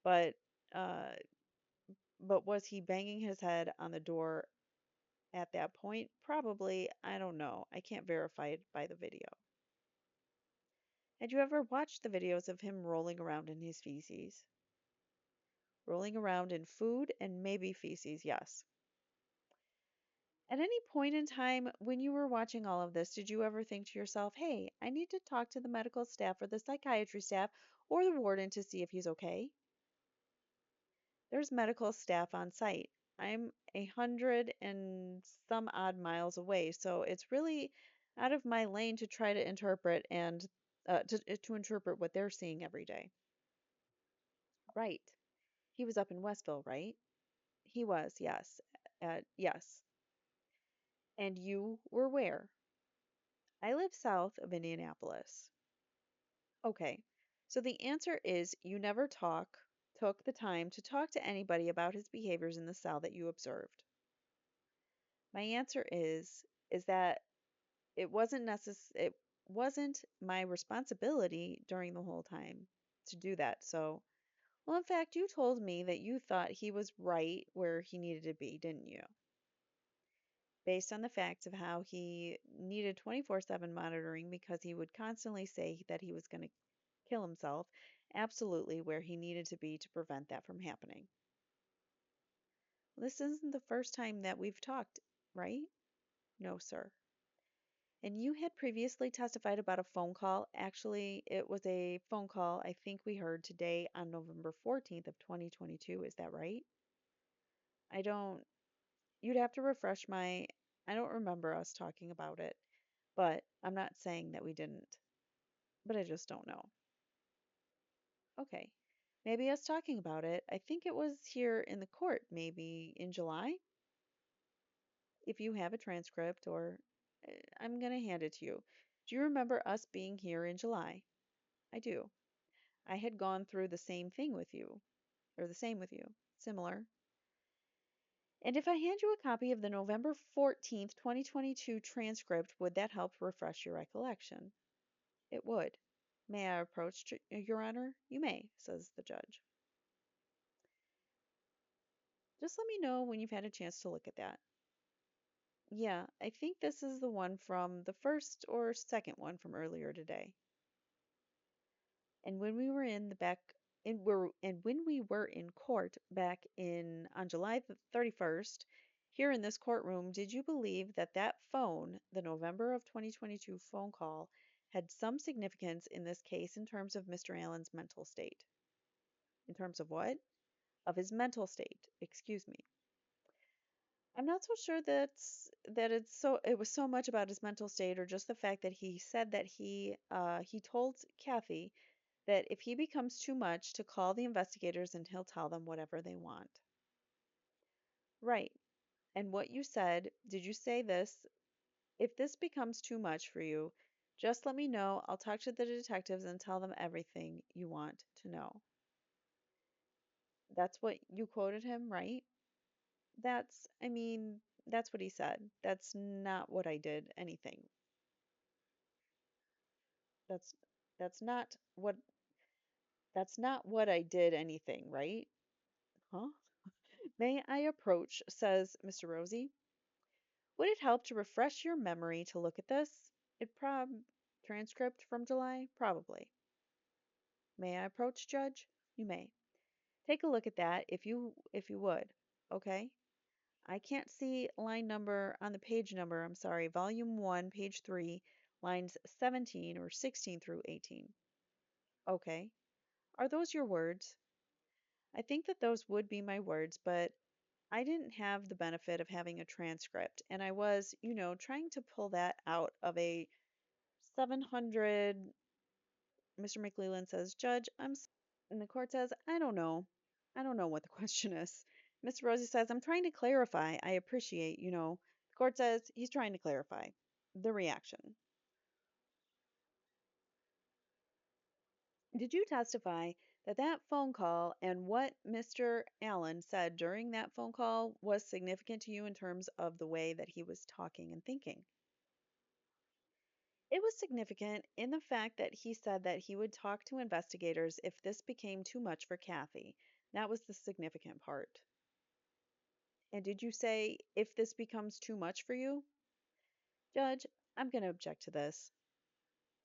but uh, but was he banging his head on the door at that point? Probably. I don't know. I can't verify it by the video. Had you ever watched the videos of him rolling around in his feces? Rolling around in food and maybe feces, yes. At any point in time when you were watching all of this, did you ever think to yourself, hey, I need to talk to the medical staff or the psychiatry staff or the warden to see if he's okay? There's medical staff on site. I'm 100 and some odd miles away, so it's really out of my lane to try to interpret and to interpret what they're seeing every day. Right. He was up in Westville, right? He was, yes. Yes. And you were where? I live south of Indianapolis. Okay. So the answer is you never took the time to talk to anybody about his behaviors in the cell that you observed. My answer is that it wasn't my responsibility during the whole time to do that. So, well, in fact, you told me that you thought he was right where he needed to be, didn't you? Based on the facts of how he needed 24/7 monitoring because he would constantly say that he was going to kill himself, absolutely where he needed to be to prevent that from happening. This isn't the first time that we've talked, right? No, sir. And you had previously testified about a phone call. Actually, it was a phone call I think we heard today on November 14th of 2022. Is that right? I don't, you'd have to refresh my, I don't remember us talking about it, but I'm not saying that we didn't, but I just don't know. Okay. Maybe us talking about it. I think it was here in the court, maybe in July. If you have a transcript, or I'm going to hand it to you. Do you remember us being here in July? I do. I had gone through the same thing with you, or the same with you, similar. And if I hand you a copy of the November 14th, 2022 transcript, would that help refresh your recollection? It would. May I approach, Your Honor? You may, says the judge. Just let me know when you've had a chance to look at that. Yeah, I think this is the one from the first or second one from earlier today. And when we were in the back and when we were in court back in on July the 31st, here in this courtroom, did you believe that that phone, the November of 2022 phone call, had some significance in this case in terms of Mr. Allen's mental state? In terms of what? Of his mental state, excuse me. I'm not so sure it was so much about his mental state or just the fact that he said that he told Kathy that if he becomes too much to call the investigators and he'll tell them whatever they want. Right. And what you said, did you say this? If this becomes too much for you, just let me know. I'll talk to the detectives and tell them everything you want to know. That's what you quoted him, right? I mean, that's what he said. That's not what I did anything. That's that's not what that's not what I did anything, right? Huh? May I approach, says Mr. Rosie. Would it help to refresh your memory to look at this? It prob Transcript from July? Probably. May I approach, Judge? You may. Take a look at that if you would. Okay? I can't see line number on the page number. I'm sorry. Volume 1, page 3, lines 17 or 16 through 18. Okay. Are those your words? I think that those would be my words, but I didn't have the benefit of having a transcript, and I was, trying to pull that out of a 700. Mr. McLeland says, Judge, and the court says, I don't know. I don't know what the question is. Mr. Rosie says, I'm trying to clarify. I appreciate. The court says he's trying to clarify the reaction. Did you testify that that phone call and what Mr. Allen said during that phone call was significant to you in terms of the way that he was talking and thinking? It was significant in the fact that he said that he would talk to investigators if this became too much for Kathy. That was the significant part. And did you say if this becomes too much for you? Judge, I'm going to object to this,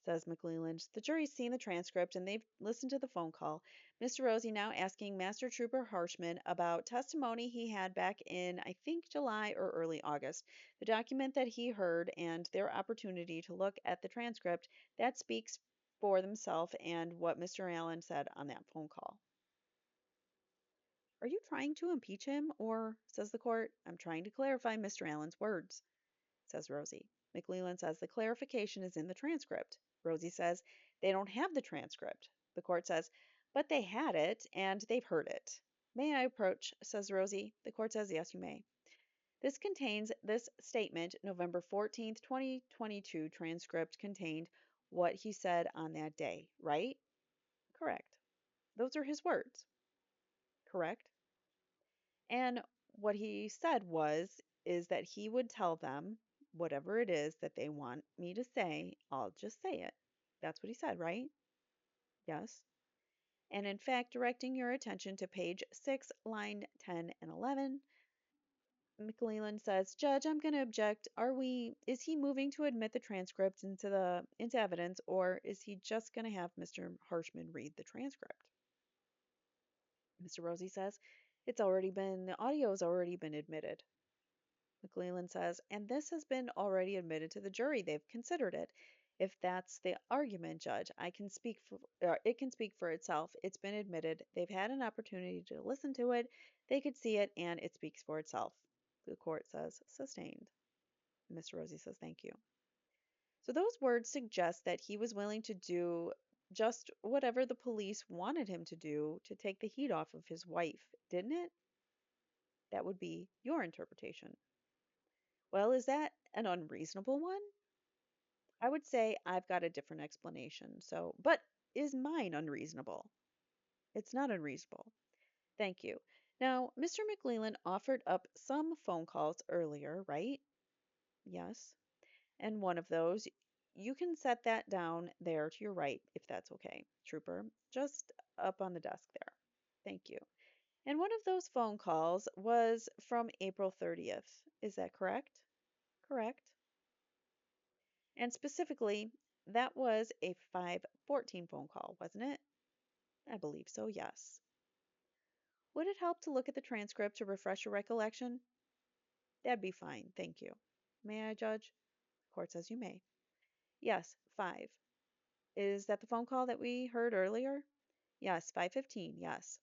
says McClelland. The jury's seen the transcript and they've listened to the phone call. Mr. Rosie now asking Master Trooper Harshman about testimony he had back in, I think, July or early August. The document that he heard and their opportunity to look at the transcript, that speaks for themselves and what Mr. Allen said on that phone call. Are you trying to impeach him? Or, says the court, I'm trying to clarify Mr. Allen's words, says Rosie. McLeland says the clarification is in the transcript. Rosie says they don't have the transcript. The court says, but they had it and they've heard it. May I approach? Says Rosie. The court says, yes, you may. This statement, November 14th, 2022 transcript contained what he said on that day, right? Correct. Those are his words. Correct. And what he said is that he would tell them whatever it is that they want me to say, I'll just say it. That's what he said, right? Yes. And in fact, directing your attention to page 6, line 10 and 11, McLeland says, Judge, I'm going to object. Is he moving to admit the transcript into evidence, or is he just going to have Mr. Harshman read the transcript? Mr. Rosie says, the audio's already been admitted. McClelland says, and this has been already admitted to the jury. They've considered it. If that's the argument, Judge, it can speak for itself. It's been admitted. They've had an opportunity to listen to it. They could see it, and it speaks for itself. The court says, sustained. Mr. Rosie says, thank you. So those words suggest that he was willing to do just whatever the police wanted him to do to take the heat off of his wife, didn't it? That would be your interpretation. Well, is that an unreasonable one? I would say I've got a different explanation. But is mine unreasonable? It's not unreasonable. Thank you. Now, Mr. McLeland offered up some phone calls earlier, right? Yes. And one of those, you can set that down there to your right, if that's okay, Trooper, just up on the desk there. Thank you. And one of those phone calls was from April 30th. Is that correct? Correct. And specifically, that was a 514 phone call, wasn't it? I believe so, yes. Would it help to look at the transcript to refresh your recollection? That'd be fine, thank you. May I, Judge? Court says you may. Yes, 5. Is that the phone call that we heard earlier? Yes, 515, yes.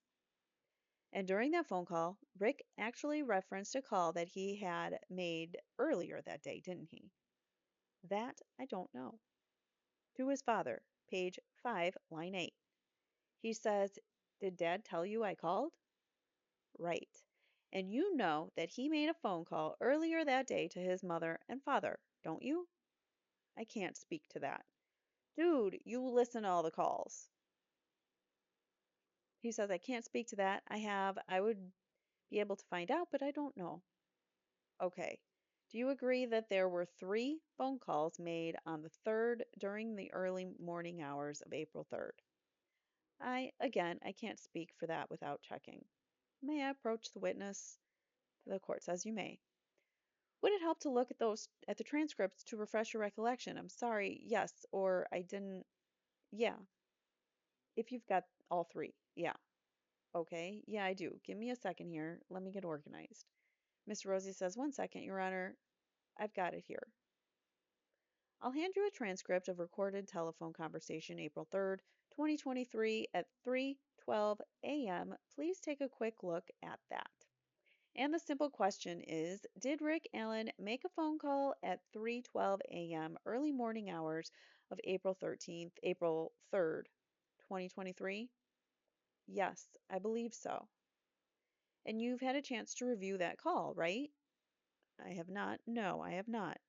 And during that phone call, Rick actually referenced a call that he had made earlier that day, didn't he? That I don't know. To his father, page 5, line 8. He says, "Did Dad tell you I called?" Right. And you know that he made a phone call earlier that day to his mother and father, don't you? I can't speak to that. Dude, you listen to all the calls. He says, I can't speak to that. I would be able to find out, but I don't know. Okay. Do you agree that there were 3 phone calls made on the 3rd during the early morning hours of April 3rd? I can't speak for that without checking. May I approach the witness? The court says you may. Would it help to look at the transcripts to refresh your recollection? I'm sorry, yes, or I didn't. Yeah, if you've got all 3. Yeah. Okay. Yeah, I do. Give me a second here. Let me get organized. Miss Rosie says, 1 second, Your Honor. I've got it here. I'll hand you a transcript of recorded telephone conversation April 3rd, 2023 at 3:12 a.m. Please take a quick look at that. And the simple question is, did Rick Allen make a phone call at 3:12 a.m. early morning hours of April 3rd, 2023? Yes, I believe so. And you've had a chance to review that call, right? I have not. No, I have not.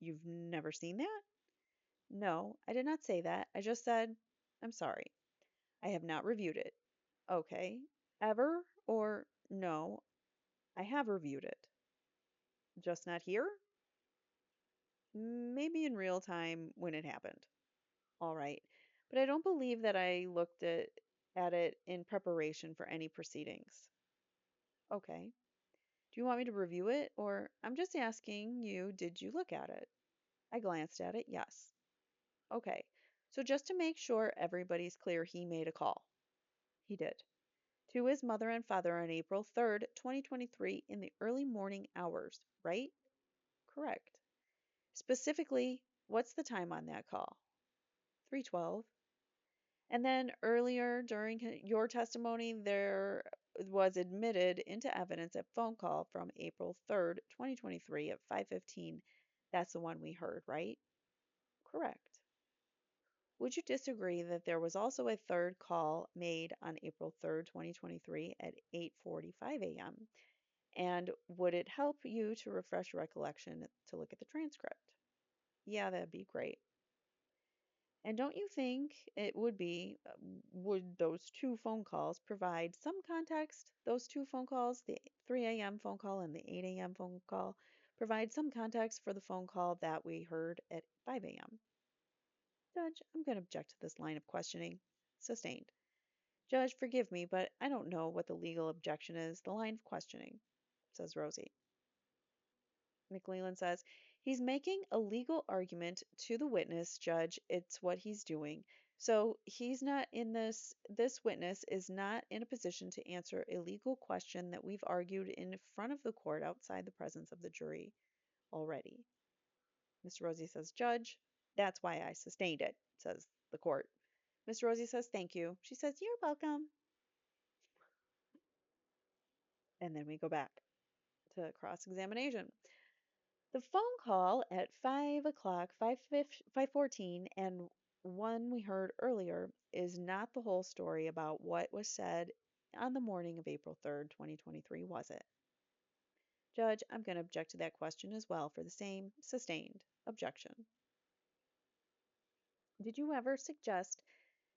You've never seen that? No, I did not say that. I just said, I'm sorry. I have not reviewed it. Okay. Ever or no, I have reviewed it. Just not here? Maybe in real time when it happened. All right. But I don't believe that I looked at it in preparation for any proceedings. Okay. Do you want me to review it or I'm just asking you, did you look at it? I glanced at it, yes. Okay. So just to make sure everybody's clear, he made a call. He did. To his mother and father on April 3rd, 2023 in the early morning hours, right? Correct. Specifically, what's the time on that call? 3:12. And then earlier during your testimony, there was admitted into evidence a phone call from April 3rd, 2023 at 5:15. That's the one we heard, right? Correct. Would you disagree that there was also a third call made on April 3rd, 2023 at 8:45 a.m.? And would it help you to refresh your recollection to look at the transcript? Yeah, that'd be great. And don't you think it would would those 2 phone calls provide some context? Those 2 phone calls, the 3 a.m. phone call and the 8 a.m. phone call, provide some context for the phone call that we heard at 5 a.m. Judge, I'm going to object to this line of questioning. Sustained. Judge, forgive me, but I don't know what the legal objection is. The line of questioning, says Rosie. McLeland says, he's making a legal argument to the witness, Judge. It's what he's doing. So he's not in this witness is not in a position to answer a legal question that we've argued in front of the court outside the presence of the jury already. Mr. Rosie says, Judge, that's why I sustained it, says the court. Mr. Rosie says, thank you. She says, you're welcome. And then we go back to cross-examination. The phone call at 5 o'clock, 5:14, and one we heard earlier is not the whole story about what was said on the morning of April 3rd, 2023, was it? Judge, I'm going to object to that question as well for the same sustained objection. Did you ever suggest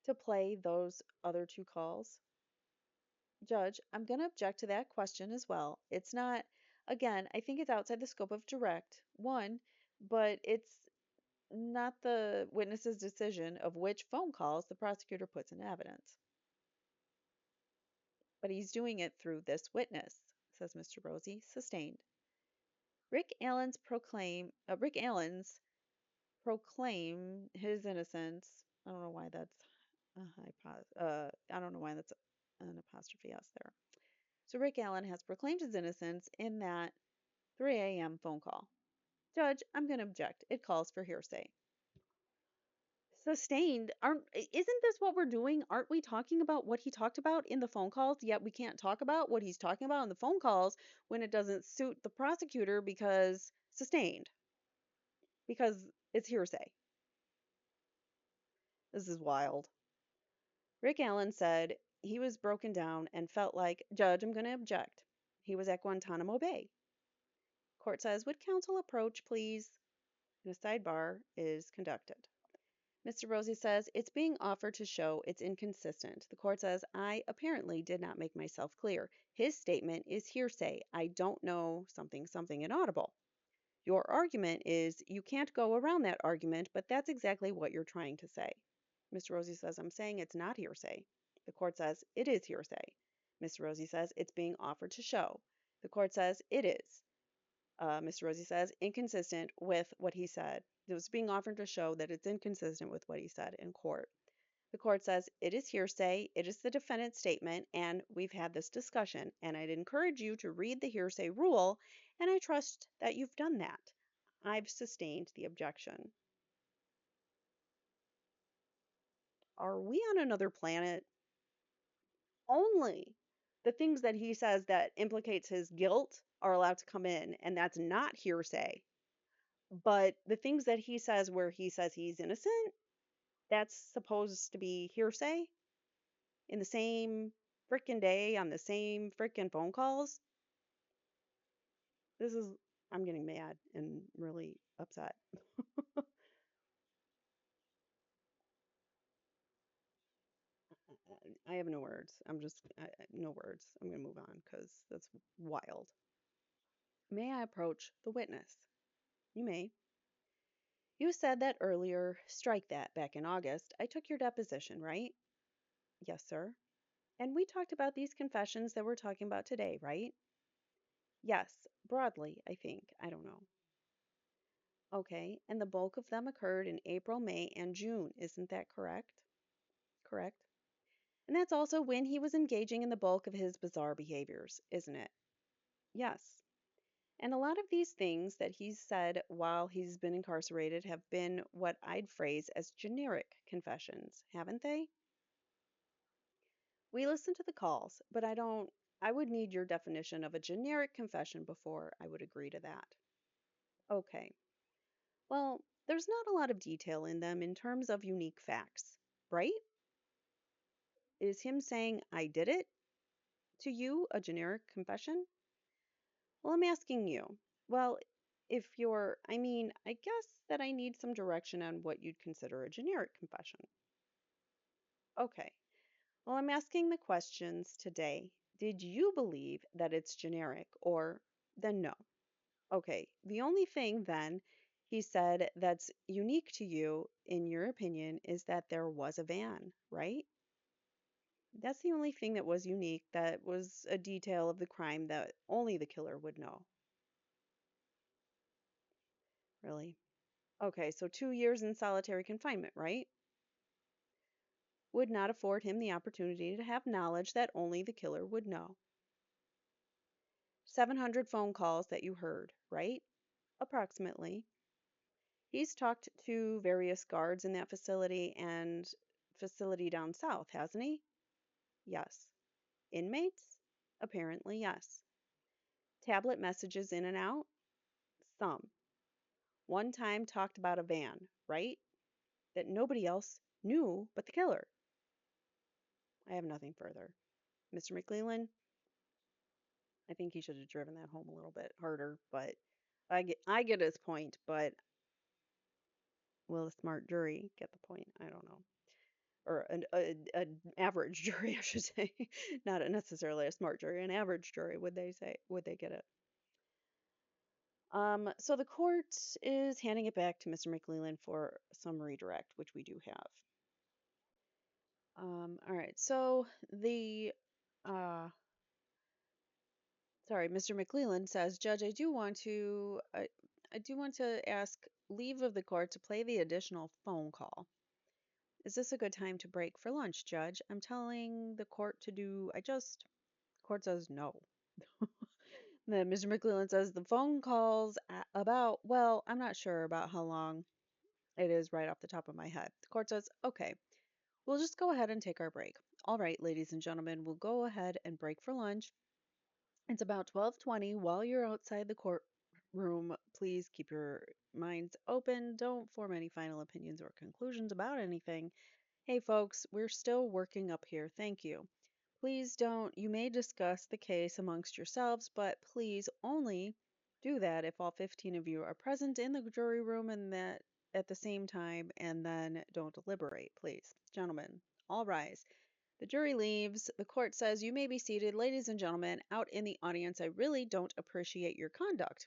to play those other 2 calls? Judge, I'm going to object to that question as well. It's not, again, I think it's outside the scope of direct, one, but it's not the witness's decision of which phone calls the prosecutor puts in evidence. But he's doing it through this witness, says Mr. Rosie, sustained. Rick Allen's proclaim his innocence. I don't know why that's I don't know why that's an apostrophe S there. So Rick Allen has proclaimed his innocence in that 3 a.m. phone call. Judge, I'm going to object. It calls for hearsay. Sustained. Isn't this what we're doing? Aren't we talking about what he talked about in the phone calls? Yet we can't talk about what he's talking about in the phone calls when it doesn't suit the prosecutor because sustained, because it's hearsay. This is wild. Rick Allen said he was broken down and felt like, Judge, I'm going to object. He was at Guantanamo Bay. Court says, would counsel approach, please? And a sidebar is conducted. Mr. Rosie says, it's being offered to show it's inconsistent. The court says, I apparently did not make myself clear. His statement is hearsay. I don't know something, something inaudible. Your argument is you can't go around that argument, but that's exactly what you're trying to say. Mr. Rosie says, I'm saying it's not hearsay. The court says, it is hearsay. Mr. Rosie says, it's being offered to show. The court says, it is. Mr. Rosie says, inconsistent with what he said. It was being offered to show that it's inconsistent with what he said in court. The court says, it is hearsay, it is the defendant's statement, and we've had this discussion, and I'd encourage you to read the hearsay rule, and I trust that you've done that. I've sustained the objection. Are we on another planet? Only the things that he says that implicates his guilt are allowed to come in, and that's not hearsay. But the things that he says where he says he's innocent, that's supposed to be hearsay in the same frickin' day on the same frickin' phone calls. This is, I'm getting mad and really upset. I have no words. No words. I'm going to move on because that's wild. May I approach the witness? You may. You said that earlier. Strike that back in August. I took your deposition, right? Yes, sir. And we talked about these confessions that we're talking about today, right? Yes, broadly, I think. I don't know. Okay, and the bulk of them occurred in April, May, and June. Isn't that correct? Correct. And that's also when he was engaging in the bulk of his bizarre behaviors, isn't it? Yes. And a lot of these things that he's said while he's been incarcerated have been what I'd phrase as generic confessions, haven't they? We listen to the calls, but I would need your definition of a generic confession before I would agree to that. Okay. Well, there's not a lot of detail in them in terms of unique facts, right? Is him saying, I did it, to you a generic confession? Well, I'm asking you. Well, if you're, I guess that I need some direction on what you'd consider a generic confession. Okay. Well, I'm asking the questions today. Did you believe that it's generic, or then no? Okay. The only thing then he said that's unique to you, in your opinion, is that there was a van, right? That's the only thing that was unique, that was a detail of the crime that only the killer would know. Really? Okay, so 2 years in solitary confinement, right? Would not afford him the opportunity to have knowledge that only the killer would know. 700 phone calls that you heard, right? Approximately. He's talked to various guards in that facility and facility down south, hasn't he? Yes. Inmates? Apparently, yes. Tablet messages in and out? Some. One time talked about a van, right? That nobody else knew but the killer. I have nothing further. Mr. McClellan, I think he should have driven that home a little bit harder, but I get his point, but will a smart jury get the point? I don't know. Or an average jury, I should say. Not necessarily a smart jury, an average jury, would they get it? So the court is handing it back to Mr. McClellan for some redirect, which we do have. All right, so uh, Mr. McClellan says, Judge, I do want to ask leave of the court to play the additional phone call. Is this a good time to break for lunch, Judge? I'm telling the court to do, the court says no. Then Mr. McClellan says the phone calls about, well, I'm not sure about how long. It is right off the top of my head. The court says, okay, we'll just go ahead and take our break. All right, ladies and gentlemen, we'll go ahead and break for lunch. It's about 12:20. While you're outside the courtroom, please keep your minds open. Don't form any final opinions or conclusions about anything. Hey, folks, we're still working up here. Thank you. Please don't, you may discuss the case amongst yourselves, but please only do that if all 15 of you are present in the jury room and that at the same time, and then don't deliberate, please. Gentlemen, all rise. The jury leaves. The court says, you may be seated. Ladies and gentlemen, out in the audience, I really don't appreciate your conduct.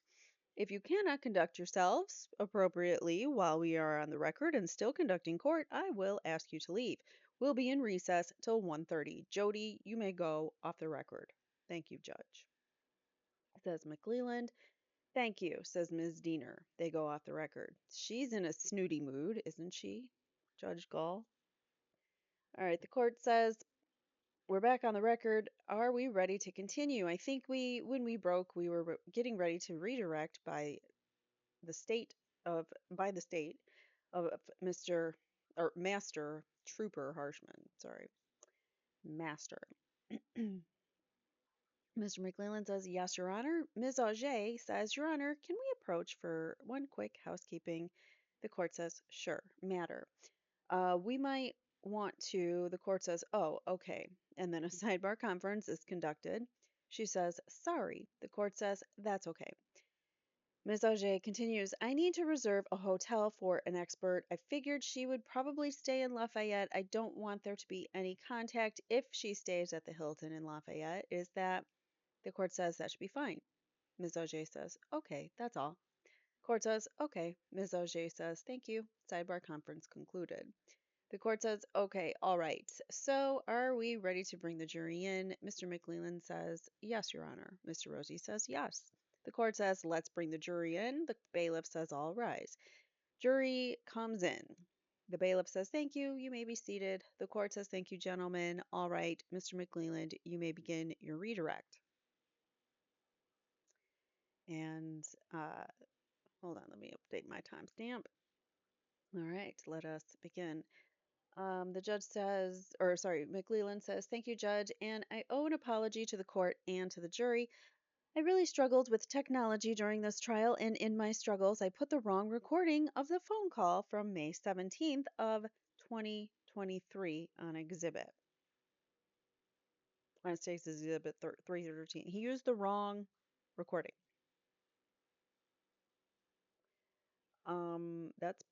If you cannot conduct yourselves appropriately while we are on the record and still conducting court, I will ask you to leave. We'll be in recess till 1:30. Jody, you may go off the record. Thank you, Judge, says McClelland. Thank you, says Ms. Diener. They go off the record. She's in a snooty mood, isn't she, Judge Gall? All right, the court says, we're back on the record. Are we ready to continue? I think when we broke, we were getting ready to redirect the state by the state of Mr. or Master Trooper Harshman. Sorry, Master. Mr. McClelland says, yes, Your Honor. Ms. Auger says, Your Honor, can we approach for one quick housekeeping? The court says, sure, matter. We might want to, the court says, oh, okay. And then a sidebar conference is conducted. She says, sorry. The court says, that's okay. Ms. Auger continues, I need to reserve a hotel for an expert. I figured she would probably stay in Lafayette. I don't want there to be any contact if she stays at the Hilton in Lafayette. Is that? The court says that should be fine. Ms. Auger says, okay, that's all. Court says, okay. Ms. Auger says, thank you. Sidebar conference concluded. The court says, okay, all right. So are we ready to bring the jury in? Mr. McClelland says, yes, Your Honor. Mr. Rosie says, yes. The court says, let's bring the jury in. The bailiff says, all rise. Jury comes in. The bailiff says, thank you. You may be seated. The court says, thank you, gentlemen. All right, Mr. McClelland, you may begin your redirect. And hold on, let me update my timestamp. All right, let us begin. The judge says, or sorry, McClelland says, thank you, Judge, and I owe an apology to the court and to the jury. I really struggled with technology during this trial, and in my struggles, I put the wrong recording of the phone call from May 17th of 2023 on exhibit. On State's Exhibit 313. He used the wrong recording. That's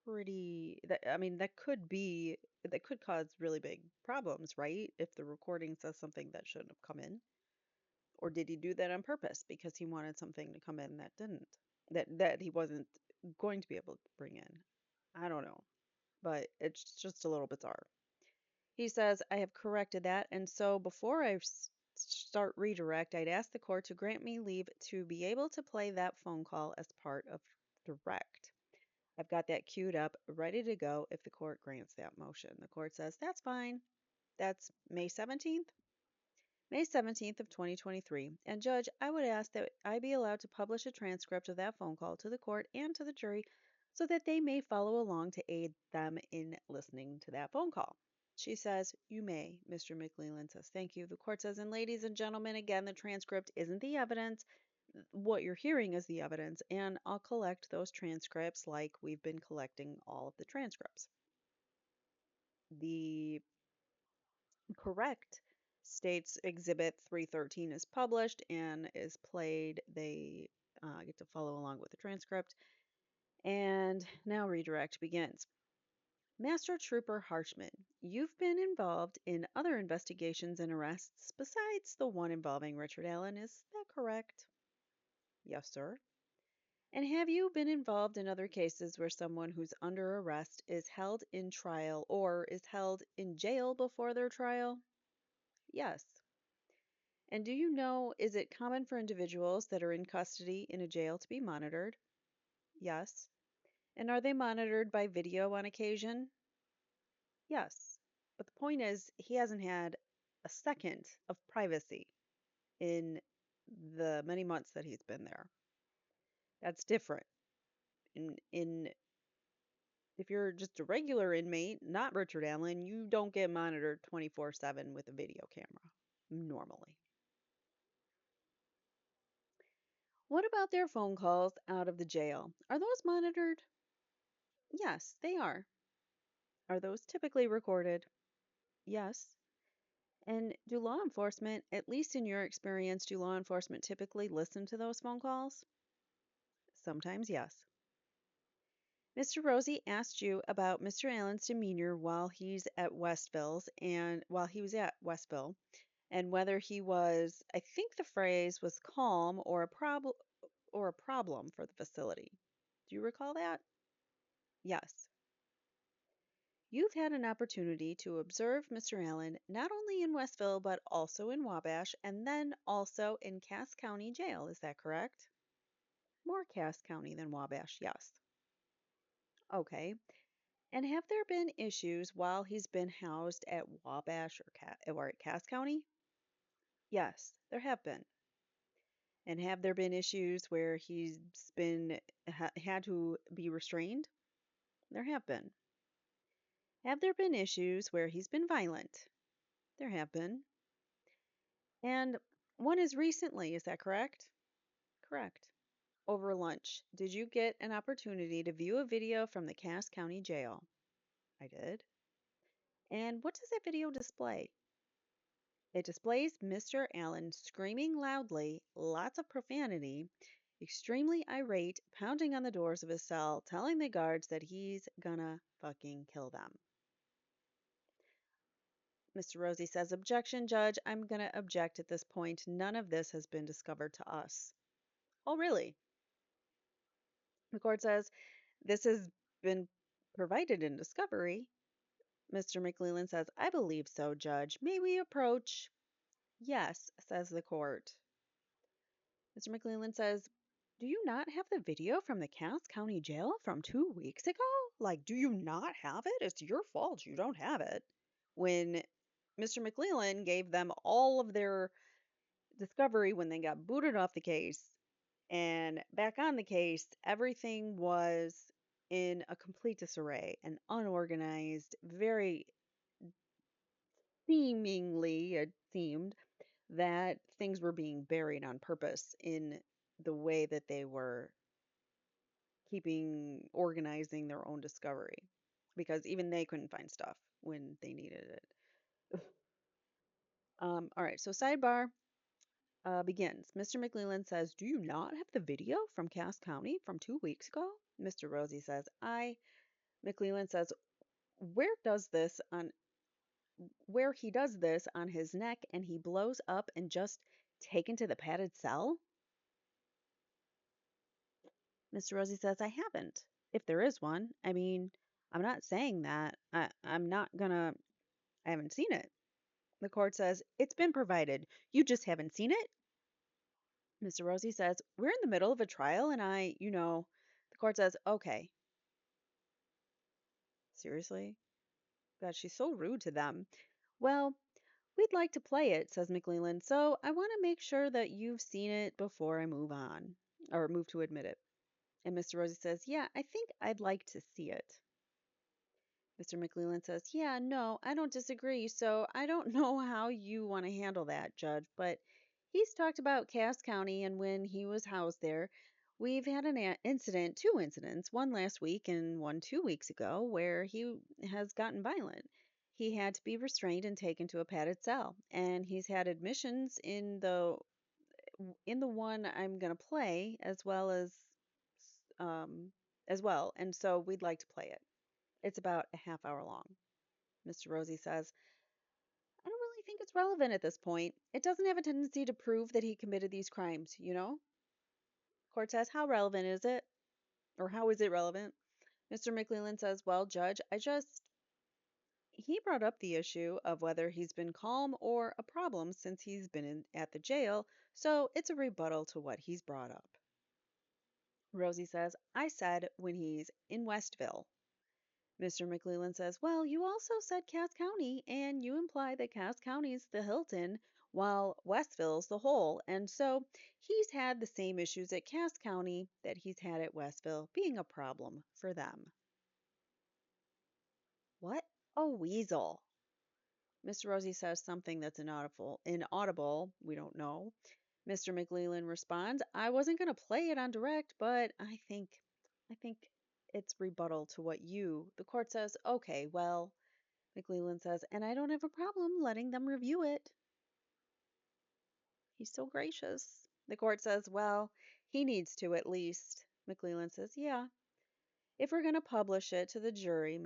pretty, I mean, that could cause really big problems, right? If the recording says something that shouldn't have come in. Or did he do that on purpose because he wanted something to come in that didn't, that he wasn't going to be able to bring in? I don't know, but it's just a little bizarre. He says, I have corrected that, and so before I start redirect, I'd ask the court to grant me leave to be able to play that phone call as part of direct. I've got that queued up, ready to go if the court grants that motion. The court says, that's fine. That's May 17th? May 17th of 2023. And Judge, I would ask that I be allowed to publish a transcript of that phone call to the court and to the jury so that they may follow along to aid them in listening to that phone call. She says, you may. Mr. McClelland says, thank you. The court says, and ladies and gentlemen, again, the transcript isn't the evidence. What you're hearing is the evidence, and I'll collect those transcripts like we've been collecting all of the transcripts. The correct State's Exhibit 313 is published and is played. They get to follow along with the transcript. And now redirect begins. Master Trooper Harshman, you've been involved in other investigations and arrests besides the one involving Richard Allen, is that correct? Yes, sir. And have you been involved in other cases where someone who's under arrest is held in trial or is held in jail before their trial? Yes. And do you know, is it common for individuals that are in custody in a jail to be monitored? Yes. And are they monitored by video on occasion? Yes. But the point is, he hasn't had a second of privacy in the many months that he's been there. That's different. In If you're just a regular inmate, not Richard Allen, you don't get monitored 24/7 with a video camera normally. What about their phone calls out of the jail? Are those monitored? Yes, they are. Are those typically recorded? Yes. And do law enforcement, at least in your experience, do law enforcement typically listen to those phone calls? Sometimes, yes. Mr. Rosie asked you about Mr. Allen's demeanor while he was at Westville, and whether he was, I think the phrase was calm or a problem for the facility. Do you recall that? Yes. You've had an opportunity to observe Mr. Allen not only in Westville but also in Wabash and then also in Cass County Jail. Is that correct? More Cass County than Wabash, yes. Okay. And have there been issues while he's been housed at Wabash or at Cass County? Yes, there have been. And have there been issues where he's been had to be restrained? There have been. Have there been issues where he's been violent? There have been. And one is recently, is that correct? Correct. Over lunch, did you get an opportunity to view a video from the Cass County Jail? I did. And what does that video display? It displays Mr. Allen screaming loudly, lots of profanity, extremely irate, pounding on the doors of his cell, telling the guards that he's gonna fucking kill them. Mr. Rosie says, "Objection, Judge. I'm gonna object at this point. None of this has been discovered to us." Oh, really? The court says, "This has been provided in discovery." Mr. McClellan says, "I believe so, Judge. May we approach?" "Yes," says the court. Mr. McClellan says, "Do you not have the video from the Cass County Jail from 2 weeks ago? Like, do you not have it? It's your fault you don't have it." When Mr. McClellan gave them all of their discovery when they got booted off the case and back on the case, everything was in a complete disarray and unorganized, very seemingly, it seemed that things were being buried on purpose in the way that they were organizing their own discovery because even they couldn't find stuff when they needed it. All right, so sidebar begins. Mr. McClellan says, "Do you not have the video from Cass County from 2 weeks ago?" Mr. Rosie says, "I." McClellan says, where he does this on his neck and he blows up and just taken to the padded cell?" Mr. Rosie says, "I haven't. If there is one. I mean, I'm not saying that. I'm not gonna, I haven't seen it." The court says, "It's been provided. You just haven't seen it?" Mr. Rosie says, "We're in the middle of a trial and the court says, "Okay." Seriously? God, she's so rude to them. "Well, we'd like to play it," says McClellan, "so I want to make sure that you've seen it before I move on, or move to admit it." And Mr. Rosie says, "Yeah, I think I'd like to see it." Mr. McClellan says, "Yeah, no, I don't disagree, so I don't know how you want to handle that, Judge, but he's talked about Cass County and when he was housed there. We've had two incidents, one last week and one 2 weeks ago, where he has gotten violent. He had to be restrained and taken to a padded cell, and he's had admissions in the one I'm going to play um as well, and so we'd like to play it. It's about a half hour long." Mr. Rosie says, "I don't really think it's relevant at this point. It doesn't have a tendency to prove that he committed these crimes, you know?" Court says, "How relevant is it? Or how is it relevant?" Mr. McClellan says, "Well, Judge, he brought up the issue of whether he's been calm or a problem since he's been at the jail, so it's a rebuttal to what he's brought up." Rosie says, "I said when he's in Westville." Mr. McClellan says, "Well, you also said Cass County, and you imply that Cass County's the Hilton, while Westville's the hole, and so he's had the same issues at Cass County that he's had at Westville, being a problem for them." What a weasel. Mr. Rosie says something that's inaudible, we don't know. Mr. McLeland responds, I wasn't going to play it on direct, but I think it's rebuttal to what you. The court says, okay, well, McLeland says, and I don't have a problem letting them review it. He's so gracious. The court says, well, he needs to at least. McLeland says, yeah. If we're going to publish it to the jury,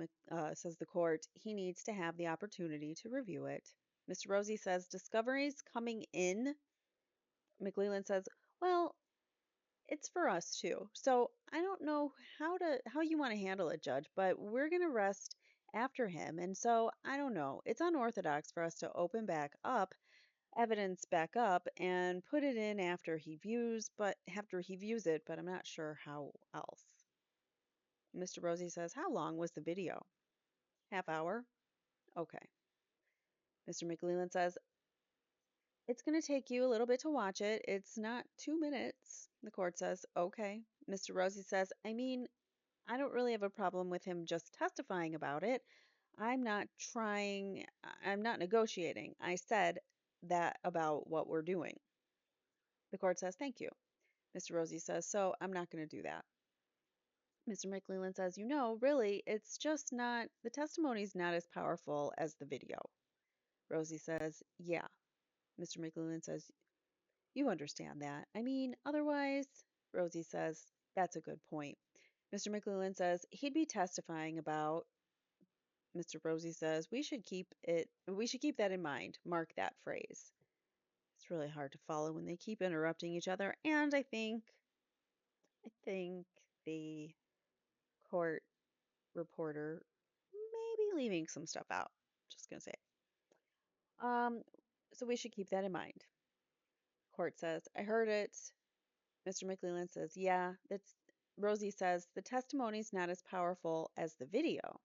says the court, he needs to have the opportunity to review it. Mr. Rosie says, discoveries coming in. McLeland says, well, it's for us too. So I don't know how you want to handle it, Judge, but we're going to rest after him. And so I don't know. It's unorthodox for us to open back up evidence back up and put it in after he views it, but I'm not sure how else. Mr. Rosie says, how long was the video? Half hour? Okay. Mr. McLeland says, it's going to take you a little bit to watch it. It's not 2 minutes. The court says, okay. Mr. Rosie says, I mean, I don't really have a problem with him just testifying about it. I'm not negotiating. I said that about what we're doing. The court says, thank you. Mr. Rosie says, so I'm not going to do that. Mr. McLeland says, really, the testimony's not as powerful as the video. Rosie says, yeah. Mr. McLeland says, you understand that. I mean, otherwise, Rosie says, that's a good point. Mr. McLeland says, he'd be testifying about. Mr. Rosie says, we should keep that in mind. Mark that phrase. It's really hard to follow when they keep interrupting each other, and I think the court reporter maybe leaving some stuff out. Just gonna say. Um, so we should keep that in mind. Court says, I heard it. Mr. McLeland says, yeah, that's Rosie says the testimony's not as powerful as the video.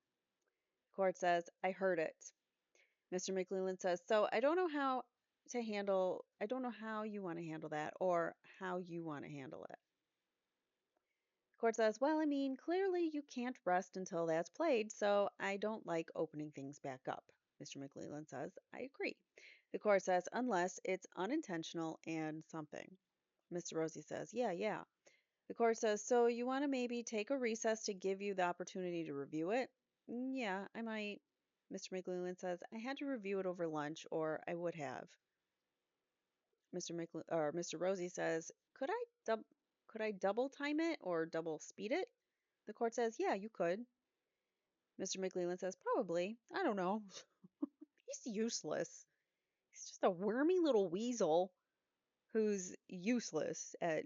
Court says, I heard it. Mr. McLeland says, so I don't know how you want to handle that or how you want to handle it. Court says, well, I mean, clearly you can't rest until that's played, so I don't like opening things back up. Mr. McLeland says, I agree. The court says, unless it's unintentional and something. Mr. Rosie says, yeah. The court says, so you want to maybe take a recess to give you the opportunity to review it? Yeah, I might. Mr. McLeland says, I had to review it over lunch, or I would have. Mr. Rosie says, could I double time it or double speed it? The court says, yeah, you could. Mr. McLeland says, probably. I don't know. He's useless. He's just a wormy little weasel who's useless at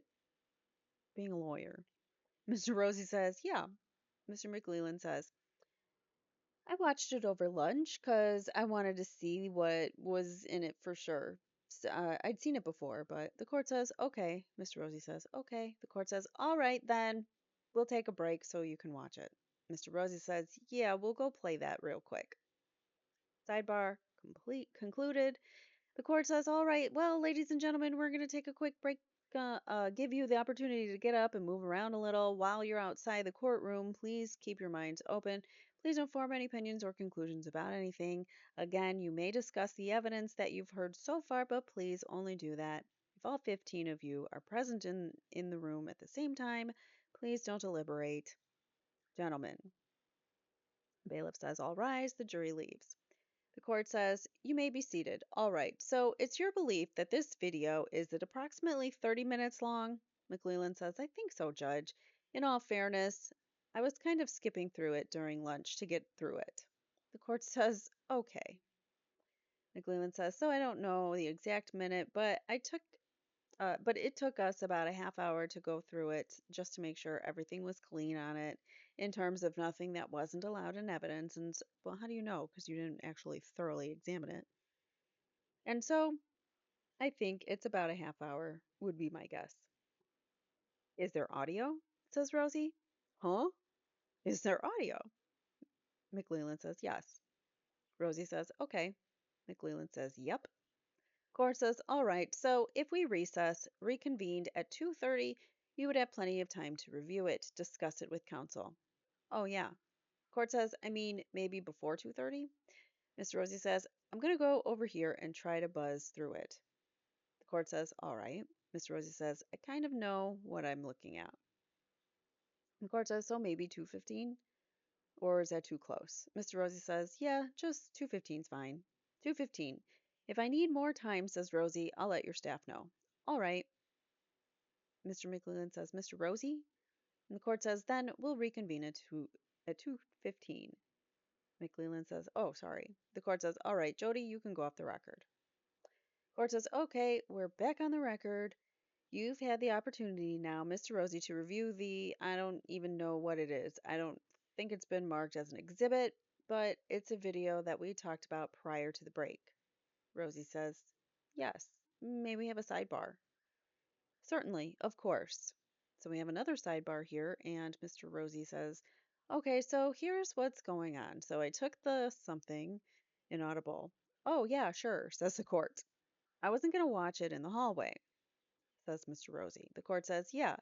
being a lawyer. Mr. Rosie says, yeah. Mr. McLeland says, I watched it over lunch because I wanted to see what was in it for sure. I'd seen it before, but the court says, okay. Mr. Rosie says, okay. The court says, all right, then we'll take a break so you can watch it. Mr. Rosie says, yeah, we'll go play that real quick. Sidebar concluded. The court says, all right, well, ladies and gentlemen, we're going to take a quick break, give you the opportunity to get up and move around a little. While you're outside the courtroom, please keep your minds open. Please don't form any opinions or conclusions about anything. Again, you may discuss the evidence that you've heard so far, but please only do that if all 15 of you are present in the room at the same time. Please don't deliberate. Gentlemen, bailiff says, all rise, the jury leaves. The court says, you may be seated. All right, so it's your belief that this video is at approximately 30 minutes long? McLeland says, I think so, Judge. In all fairness, I was kind of skipping through it during lunch to get through it. The court says, okay. McLeland says, so I don't know the exact minute, but it took us about a half hour to go through it just to make sure everything was clean on it in terms of nothing that wasn't allowed in evidence. And, well, how do you know? Because you didn't actually thoroughly examine it. And so I think it's about a half hour would be my guess. Is there audio? Says Rosie. Huh? Is there audio? McLeland says yes. Rosie says, okay. McLeland says, yep. Court says, all right, so if we reconvened at 2:30, you would have plenty of time to review it, discuss it with counsel. Oh, yeah. Court says, I mean, maybe before 2:30. Mr. Rosie says, I'm going to go over here and try to buzz through it. The court says, all right. Mr. Rosie says, I kind of know what I'm looking at. The court says, so maybe 2:15? Or is that too close? Mr. Rosie says, yeah, just 2:15's fine. 2:15. If I need more time, says Rosie, I'll let your staff know. All right. Mr. McLeland says, Mr. Rosie? And the court says, then we'll reconvene at 2:15. McLeland says, oh, sorry. The court says, all right, Jody, you can go off the record. Court says, okay, we're back on the record. You've had the opportunity now, Mr. Rosie, to review I don't even know what it is. I don't think it's been marked as an exhibit, but it's a video that we talked about prior to the break. Rosie says, yes. May we have a sidebar? Certainly, of course. So we have another sidebar here, and Mr. Rosie says, okay, so here's what's going on. So I took the something inaudible. Oh, yeah, sure, says the court. I wasn't going to watch it in the hallway, says Mr. Rosie. The court says, yeah.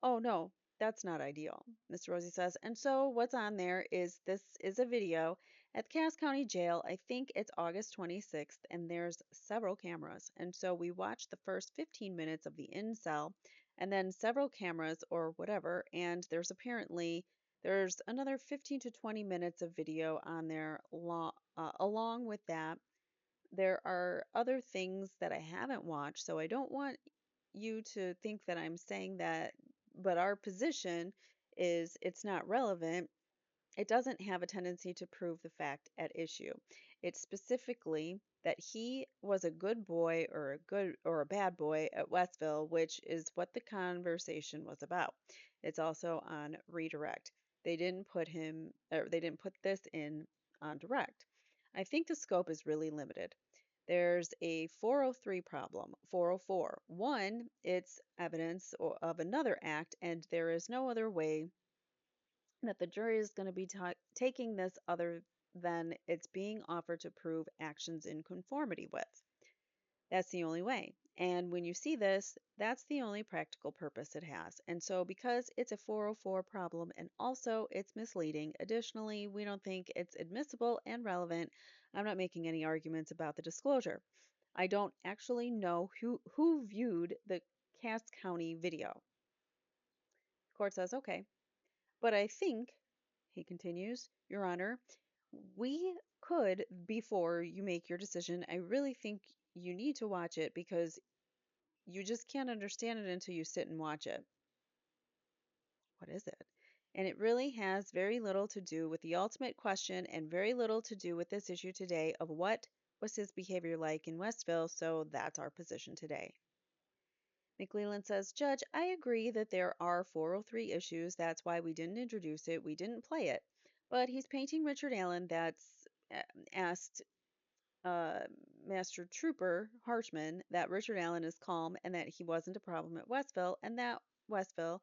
Oh, no, that's not ideal. Mr. Rosie says, and so what's on there is this is a video at Cass County Jail. I think it's August 26th, and there's several cameras. And so we watched the first 15 minutes of the in cell, and then several cameras or whatever, and there's another 15 to 20 minutes of video on there along with that. There are other things that I haven't watched, so I don't want you to think that I'm saying that, but our position is it's not relevant. It doesn't have a tendency to prove the fact at issue. It's specifically that he was a good boy or a bad boy at Westville, which is what the conversation was about. It's also on redirect. They didn't put this in on direct. I think the scope is really limited. There's a 403 problem. 404. One, it's evidence of another act, and there is no other way that the jury is going to be taking this other than it's being offered to prove actions in conformity with. That's the only way. And when you see this, that's the only practical purpose it has. And so, because it's a 404 problem and also it's misleading, additionally, we don't think it's admissible and relevant. I'm not making any arguments about the disclosure. I don't actually know who viewed the Cass County video. The court says, okay. But I think, he continues, Your Honor, we could, before you make your decision, I really think you need to watch it because you just can't understand it until you sit and watch it. What is it? And it really has very little to do with the ultimate question and very little to do with this issue today of what was his behavior like in Westville, so that's our position today. McLeland says, Judge, I agree that there are 403 issues. That's why we didn't introduce it. We didn't play it. But he's painting Richard Allen that's asked Master Trooper Harshman that Richard Allen is calm and that he wasn't a problem at Westville and that Westville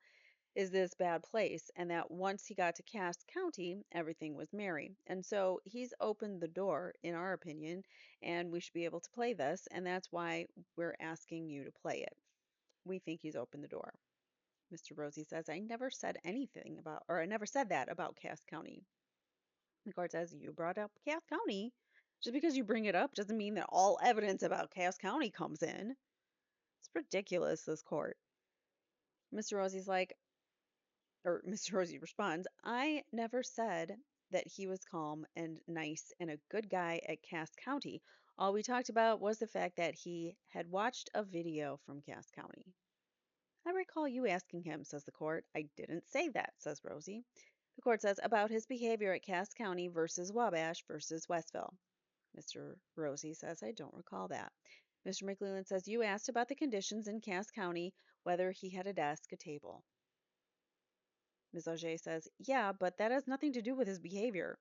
is this bad place and that once he got to Cass County, everything was merry. And so he's opened the door, in our opinion, and we should be able to play this. And that's why we're asking you to play it. We think he's opened the door. Mr. Rosie says, I never said I never said that about Cass County. The court says, you brought up Cass County. Just because you bring it up doesn't mean that all evidence about Cass County comes in. It's ridiculous, this court. Mr. Rosie responds, I never said that he was calm and nice and a good guy at Cass County. All we talked about was the fact that he had watched a video from Cass County. I recall you asking him, says the court. I didn't say that, says Rosie. The court says about his behavior at Cass County versus Wabash versus Westville. Mr. Rosie says, I don't recall that. Mr. McLeland says, you asked about the conditions in Cass County, whether he had a desk, a table. Ms. Auger says, yeah, but that has nothing to do with his behavior.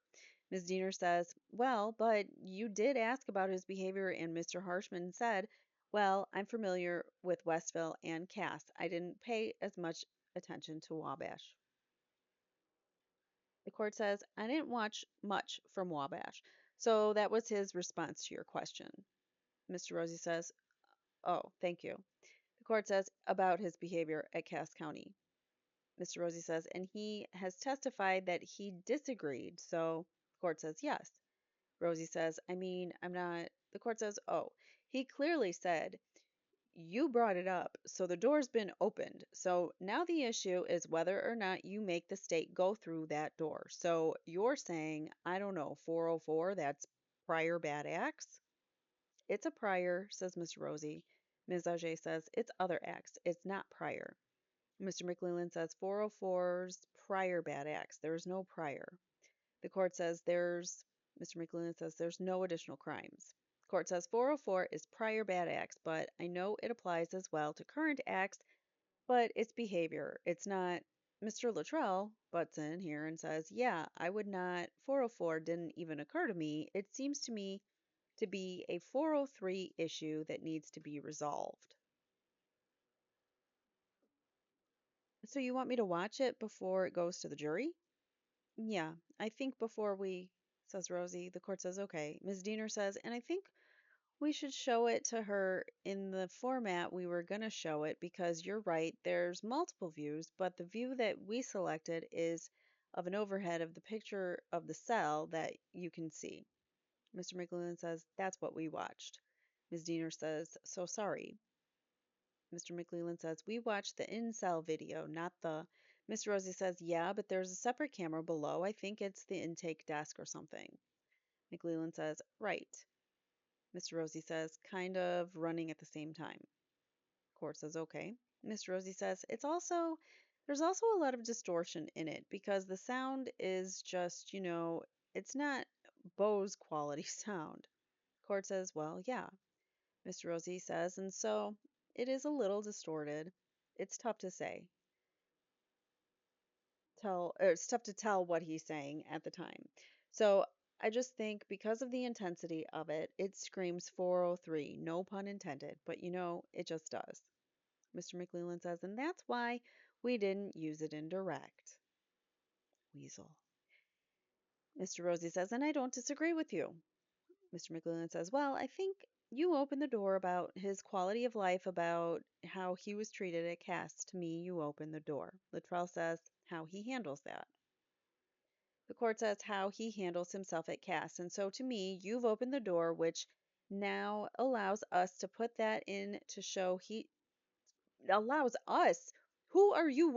Ms. Diener says, well, but you did ask about his behavior, and Mr. Harshman said, well, I'm familiar with Westville and Cass. I didn't pay as much attention to Wabash. The court says, I didn't watch much from Wabash. So that was his response to your question. Mr. Rosie says, oh, thank you. The court says, about his behavior at Cass County. Mr. Rosie says, and he has testified that he disagreed. So the court says yes. Rosie says, I mean, I'm not. The court says, oh, he clearly said, you brought it up, so the door's been opened. So now the issue is whether or not you make the state go through that door. So you're saying, I don't know, 404, that's prior bad acts? It's a prior, says Miss Rosie. Ms. Auger says, it's other acts. It's not prior. Mr. McLeland says 404's prior bad acts. There's no prior. The court says Mr. McLeland says there's no additional crimes. Court says 404 is prior bad acts, but I know it applies as well to current acts, but it's behavior. It's not. Mr. Luttrell butts in here and says, yeah, I would not. 404 didn't even occur to me. It seems to me to be a 403 issue that needs to be resolved. So you want me to watch it before it goes to the jury? Yeah, I think before we, says Rosie. The court says, okay. Ms. Diener says, and I think we should show it to her in the format we were going to show it because you're right, there's multiple views, but the view that we selected is of an overhead of the picture of the cell that you can see. Mr. McLellan says, that's what we watched. Ms. Diener says, so sorry. Mr. McLellan says, we watched the in-cell video, not the... Miss Rosie says, yeah, but there's a separate camera below. I think it's the intake desk or something. McLellan says, right. Mr. Rosie says, kind of running at the same time. Court says, okay. Miss Rosie says, there's also a lot of distortion in it because the sound is just, it's not Bose quality sound. Court says, well, yeah. Mr. Rosie says, and so it is a little distorted. It's tough to say. It's tough to tell what he's saying at the time. So I just think because of the intensity of it, it screams 403, no pun intended, but it just does. Mr. McLellan says, and that's why we didn't use it in direct. Weasel. Mr. Rosie says, and I don't disagree with you. Mr. McLellan says, well, I think you opened the door about his quality of life, about how he was treated at Cass. To me, you opened the door. Luttrell says, how he handles that. The court says how he handles himself at Cass. And so to me, you've opened the door, which now allows us to put that in to show he allows us. Who are you?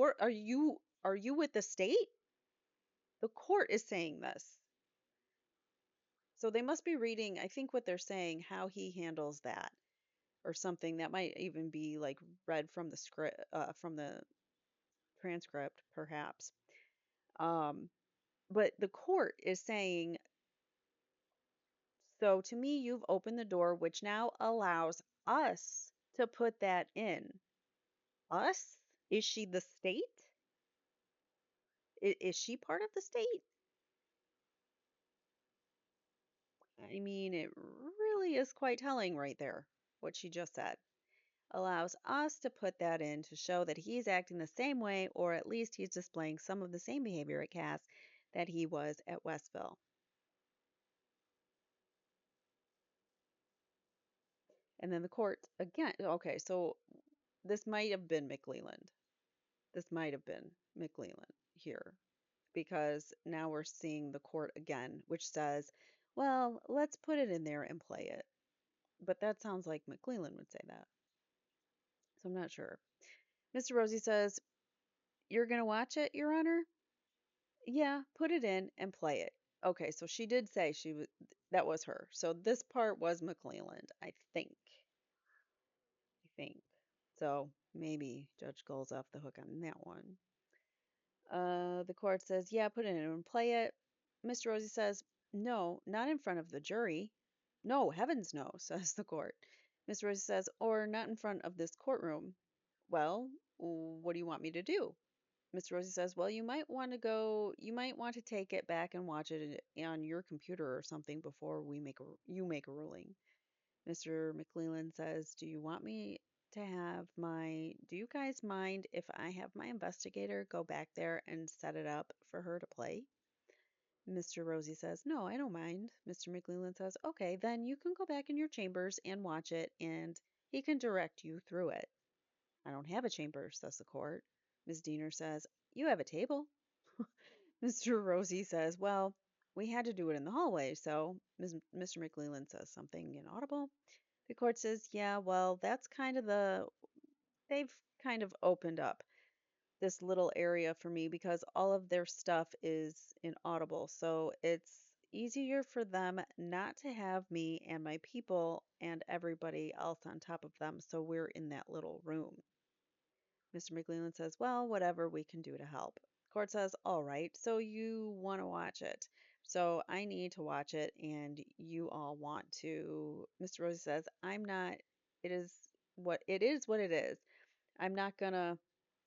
Are you with the state? The court is saying this. So they must be reading, I think what they're saying, how he handles that or something that might even be like read from the script, from the transcript, perhaps. Um, but the court is saying, so to me, you've opened the door, which now allows us to put that in. Us? Is she the state? Is she part of the state? I mean, it really is quite telling right there, what she just said. Allows us to put that in to show that he's acting the same way, or at least he's displaying some of the same behavior at Cass that he was at Westville. And then the court again. Okay, so this might have been McLeland. This might have been McLeland here because now we're seeing the court again, which says, well, let's put it in there and play it. But that sounds like McLeland would say that. So I'm not sure. Mr. Rosie says, you're going to watch it, Your Honor? Yeah, put it in and play it. Okay, so she did say that was her. So this part was McLeland, I think. So maybe Judge Gull's off the hook on that one. The court says, yeah, put it in and play it. Mr. Rosie says, no, not in front of the jury. No, heavens no, says the court. Mr. Rosie says, or not in front of this courtroom. Well, what do you want me to do? Mr. Rosie says, well, you might want to take it back and watch it on your computer or something before you make a ruling. Mr. McLellan says, do you guys mind if I have my investigator go back there and set it up for her to play? Mr. Rosie says, no, I don't mind. Mr. McLellan says, okay, then you can go back in your chambers and watch it and he can direct you through it. I don't have a chamber, says the court. Ms. Diener says, You have a table. Mr. Rosie says, well, we had to do it in the hallway, so Mr. McLeland says something inaudible. The court says, yeah, well, they've kind of opened up this little area for me because all of their stuff is inaudible. So it's easier for them not to have me and my people and everybody else on top of them. So we're in that little room. Mr. McLeland says, well, whatever we can do to help. Court says, all right, so you want to watch it. So I need to watch it, and you all want to. Mr. Rosie says, I'm not, it is what it is. I'm not gonna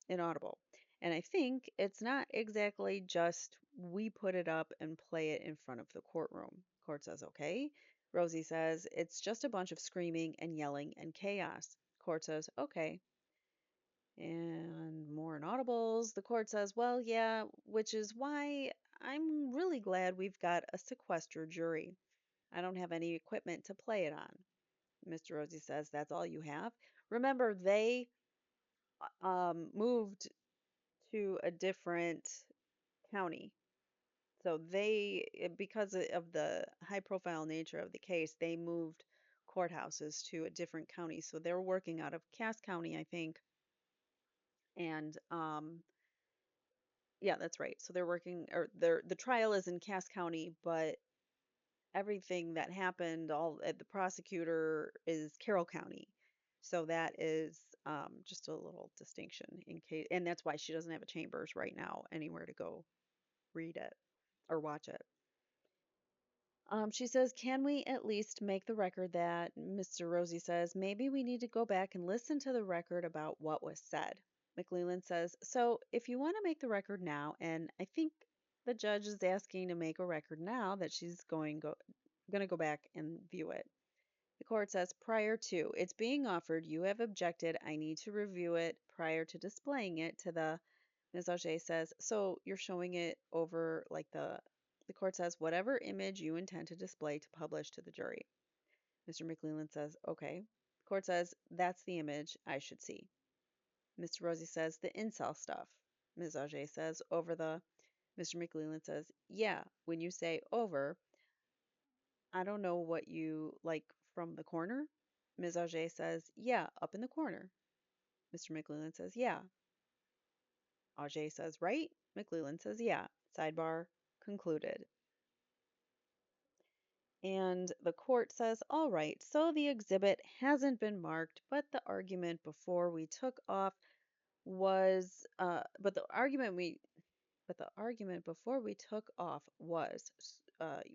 inaudible. And I think it's not exactly just we put it up and play it in front of the courtroom. Court says, okay. Rosie says, it's just a bunch of screaming and yelling and chaos. Court says, okay. And more inaudibles. The court says, well, yeah, which is why I'm really glad we've got a sequestered jury. I don't have any equipment to play it on. Mr. Rosie says, that's all you have. Remember, they moved to a different county. So because of the high profile nature of the case, they moved courthouses to a different county. So they're working out of Cass County, I think. And yeah, that's right. So they're working, or the trial is in Cass County, but everything that happened, all at the prosecutor is Carroll County. So that is just a little distinction in case, and that's why she doesn't have a chambers right now anywhere to go read it or watch it. She says, can we at least make the record that Mr. Rosie says, maybe we need to go back and listen to the record about what was said. McLeland says, so if you want to make the record now, and I think the judge is asking to make a record now that she's going to go back and view it. The court says, prior to it's being offered, you have objected. I need to review it prior to displaying it to the Ms. Auger says, so you're showing it over like the court says, whatever image you intend to display to publish to the jury. Mr. McLeland says, okay. The court says, that's the image I should see. Mr. Rosie says, the incel stuff. Ms. Auger says, over the. Mr. McLeland says, yeah, when you say over, I don't know what you like from the corner. Ms. Auger says, yeah, up in the corner. Mr. McLeland says, yeah. Auger says, right. McLeland says, yeah. Sidebar concluded. And the court says, all right, so the exhibit hasn't been marked, but the argument before we took off was, but the argument before we took off was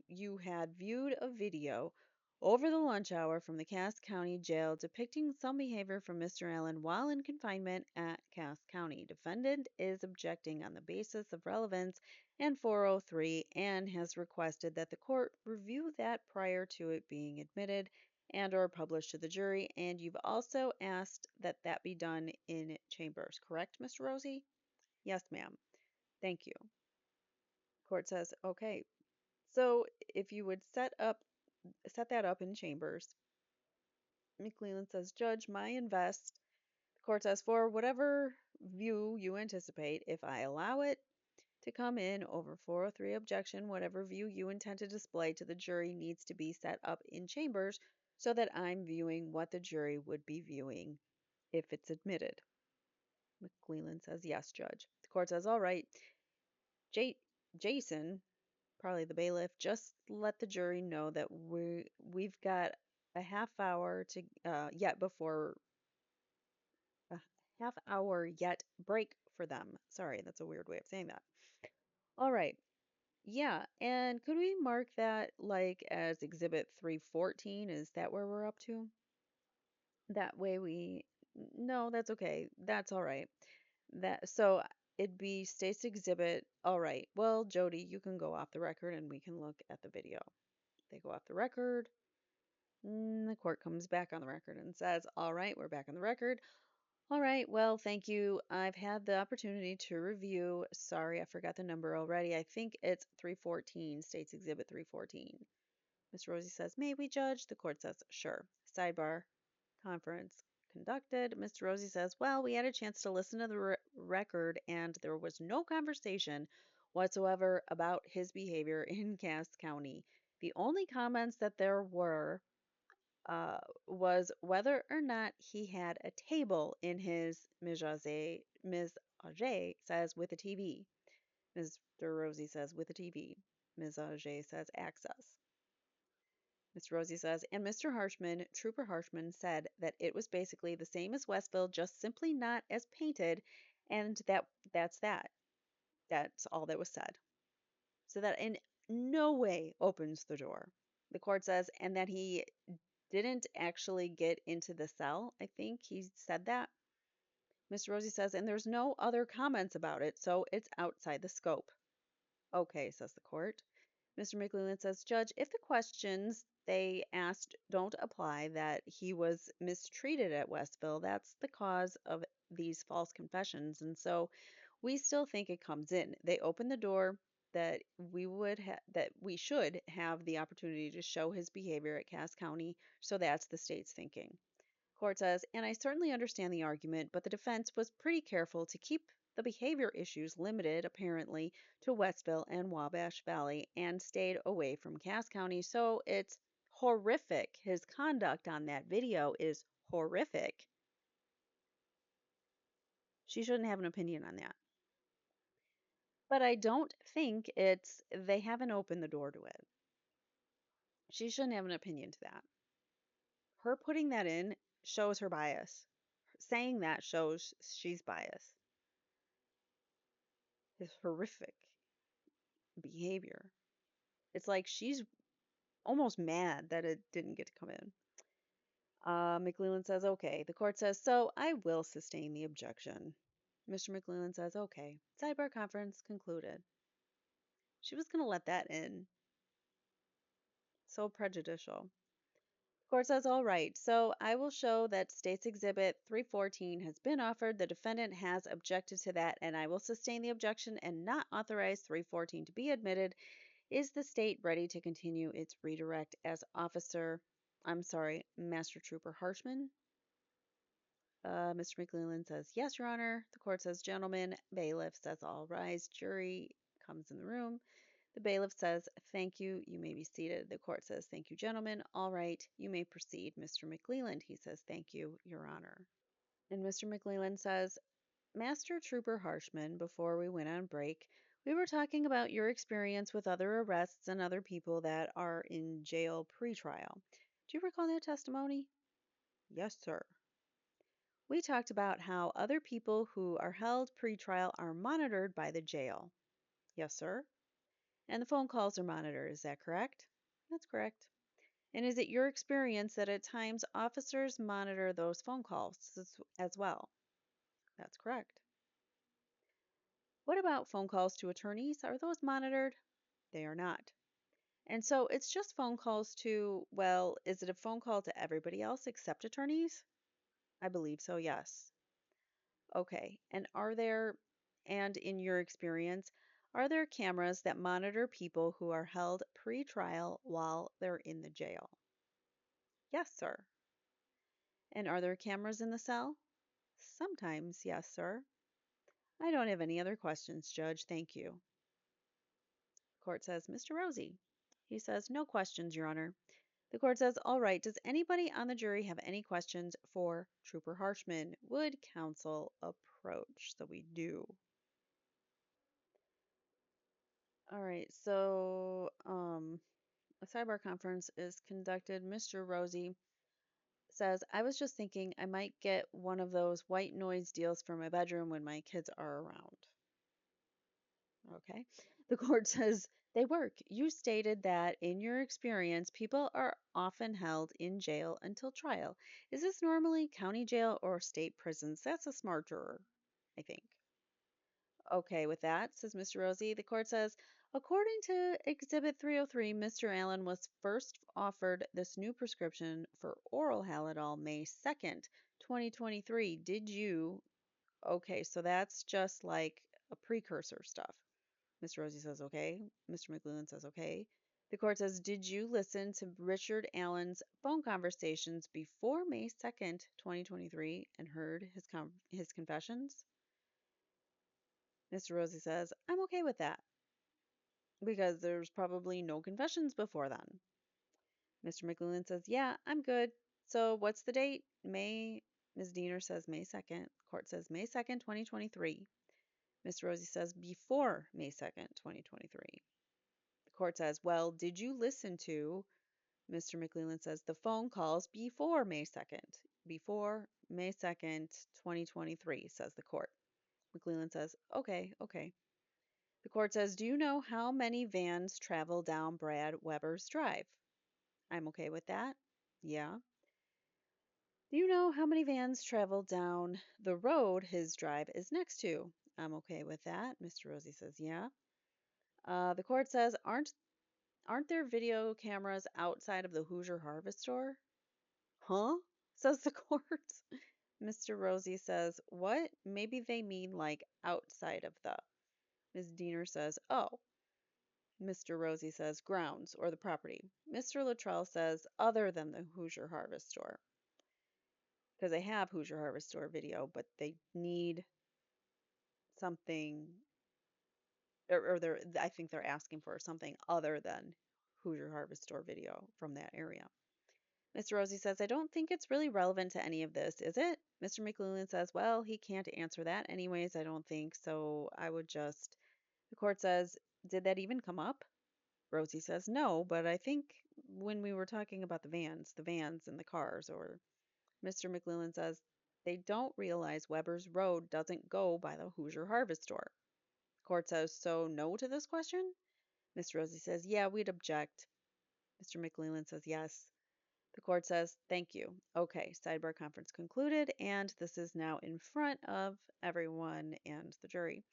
you had viewed a video over the lunch hour from the Cass County Jail depicting some behavior from Mr. Allen while in confinement at Cass County. Defendant is objecting on the basis of relevance and 403 and has requested that the court review that prior to it being admitted and or published to the jury, and you've also asked that that be done in chambers, correct, Mr. Rosie? Yes, ma'am. Thank you. Court says, okay. So if you would set that up in chambers. McLeland says, Judge, my invest. The court says, for whatever view you anticipate, if I allow it to come in over 403 objection, whatever view you intend to display to the jury needs to be set up in chambers so that I'm viewing what the jury would be viewing if it's admitted. McLeland says, yes, Judge. The court says, all right. Jason, probably the bailiff, just let the jury know that we've got a half hour to yet before a half hour yet break for them. Sorry, that's a weird way of saying that. All right. Yeah, and could we mark that like as exhibit 314? Is that where we're up to? That way no, that's okay. That's all right. That so it'd be state's exhibit. All right. Well, Jody, you can go off the record and we can look at the video. They go off the record. The court comes back on the record and says, all right, we're back on the record. All right, well, thank you. I've had the opportunity to review. Sorry, I forgot the number already. I think it's 314, State's Exhibit 314. Mr. Rosie says, may we judge? The court says, sure. Sidebar, conference conducted. Mr. Rosie says, well, we had a chance to listen to the record, and there was no conversation whatsoever about his behavior in Cass County. The only comments that there were was whether or not he had a table in his Ms. Auger says with a TV. Mr. Rosie says with a TV. Ms. Auger says access. Mr. Rosie says, and Mr. Harshman, Trooper Harshman, said that it was basically the same as Westville, just simply not as painted, and that's that. That's all that was said. So that in no way opens the door. The court says, and that he didn't actually get into the cell. I think he said that. Mr. Rosie says, and there's no other comments about it, so it's outside the scope. Okay, says the court. Mr. McLeland says, Judge, if the questions they asked don't apply that he was mistreated at Westville, that's the cause of these false confessions. And so we still think it comes in. They open the door that we should have the opportunity to show his behavior at Cass County. So that's the state's thinking. Court says, and I certainly understand the argument, but the defense was pretty careful to keep the behavior issues limited, apparently, to Westville and Wabash Valley and stayed away from Cass County. So it's horrific. His conduct on that video is horrific. She shouldn't have an opinion on that. But I don't think they haven't opened the door to it. She shouldn't have an opinion to that. Her putting that in shows her bias. Saying that shows she's biased. His horrific behavior. It's like she's almost mad that it didn't get to come in. McLeland says, okay. The court says, so I will sustain the objection. Mr. McLeland says, okay. Sidebar conference concluded. She was going to let that in. So prejudicial. The court says, all right. So I will show that State's Exhibit 314 has been offered. The defendant has objected to that, and I will sustain the objection and not authorize 314 to be admitted. Is the state ready to continue its redirect as Master Trooper Harshman? Mr. McLeland says, yes, Your Honor. The court says, gentlemen. Bailiff says, all rise. Jury comes in the room. The bailiff says, thank you. You may be seated. The court says, thank you, gentlemen. All right. You may proceed, Mr. McLeland. He says, thank you, Your Honor. And Mr. McLeland says, Master Trooper Harshman, before we went on break, we were talking about your experience with other arrests and other people that are in jail pre-trial. Do you recall that testimony? Yes, sir. We talked about how other people who are held pre-trial are monitored by the jail. Yes, sir. And the phone calls are monitored, is that correct? That's correct. And is it your experience that at times officers monitor those phone calls as well? That's correct. What about phone calls to attorneys? Are those monitored? They are not. And so it's just phone calls to, well, is it a phone call to everybody else except attorneys? I believe so, yes. Okay. And in your experience, are there cameras that monitor people who are held pre-trial while they're in the jail? Yes, sir. And are there cameras in the cell? Sometimes, yes, sir. I don't have any other questions, Judge. Thank you. Court says, Mr. Rosie. He says, no questions, Your Honor. The court says, all right, does anybody on the jury have any questions for Trooper Harshman? Would counsel approach? So we do. All right, so a sidebar conference is conducted. Mr. Rosie says, I was just thinking I might get one of those white noise deals for my bedroom when my kids are around. Okay. The court says, they work. You stated that in your experience, people are often held in jail until trial. Is this normally county jail or state prisons? That's a smart juror, I think. Okay, with that, says Mr. Rosie, the court says, according to Exhibit 303, Mr. Allen was first offered this new prescription for oral Halidol May 2nd, 2023. Did you? Okay, so that's just like a precursor stuff. Mr. Rosie says, okay. Mr. McLuhan says, okay. The court says, did you listen to Richard Allen's phone conversations before May 2nd, 2023 and heard his confessions? Mr. Rosie says, I'm okay with that because there's probably no confessions before then. Mr. McLeland says, yeah, I'm good. So what's the date? May. Ms. Diener says May 2nd. Court says May 2nd, 2023. Mr. Rosie says before May 2nd, 2023. The court says, well, did you listen to? Mr. McLeland says the phone calls before May 2nd. Before May 2nd, 2023, says the court. McLeland says, okay, okay. The court says, do you know how many vans travel down Brad Weber's drive? I'm okay with that. Yeah. Do you know how many vans travel down the road his drive is next to? I'm okay with that. Mr. Rosie says, yeah. The court says, aren't there video cameras outside of the Hoosier Harvest Store? Huh? Says the court. Mr. Rosie says, what? Maybe they mean like outside of the. Ms. Diener says, oh. Mr. Rosie says, grounds or the property. Mr. Luttrell says, other than the Hoosier Harvest Store. Because they have Hoosier Harvest Store video, but they need something, or I think they're asking for something other than Hoosier Harvest Store video from that area. Mr. Rosie says, I don't think it's really relevant to any of this, is it? Mr. McLuhan says, well, he can't answer that anyways, I don't think, so I would just. The court says, did that even come up? Rosie says, no, but I think when we were talking about the vans and the cars, or Mr. McLuhan says, they don't realize Weber's Road doesn't go by the Hoosier Harvest Store. Court says, so no to this question? Mr. Rosie says, yeah, we'd object. Mr. McLeland says, yes. The court says, thank you. Okay, sidebar conference concluded, and this is now in front of everyone and the jury.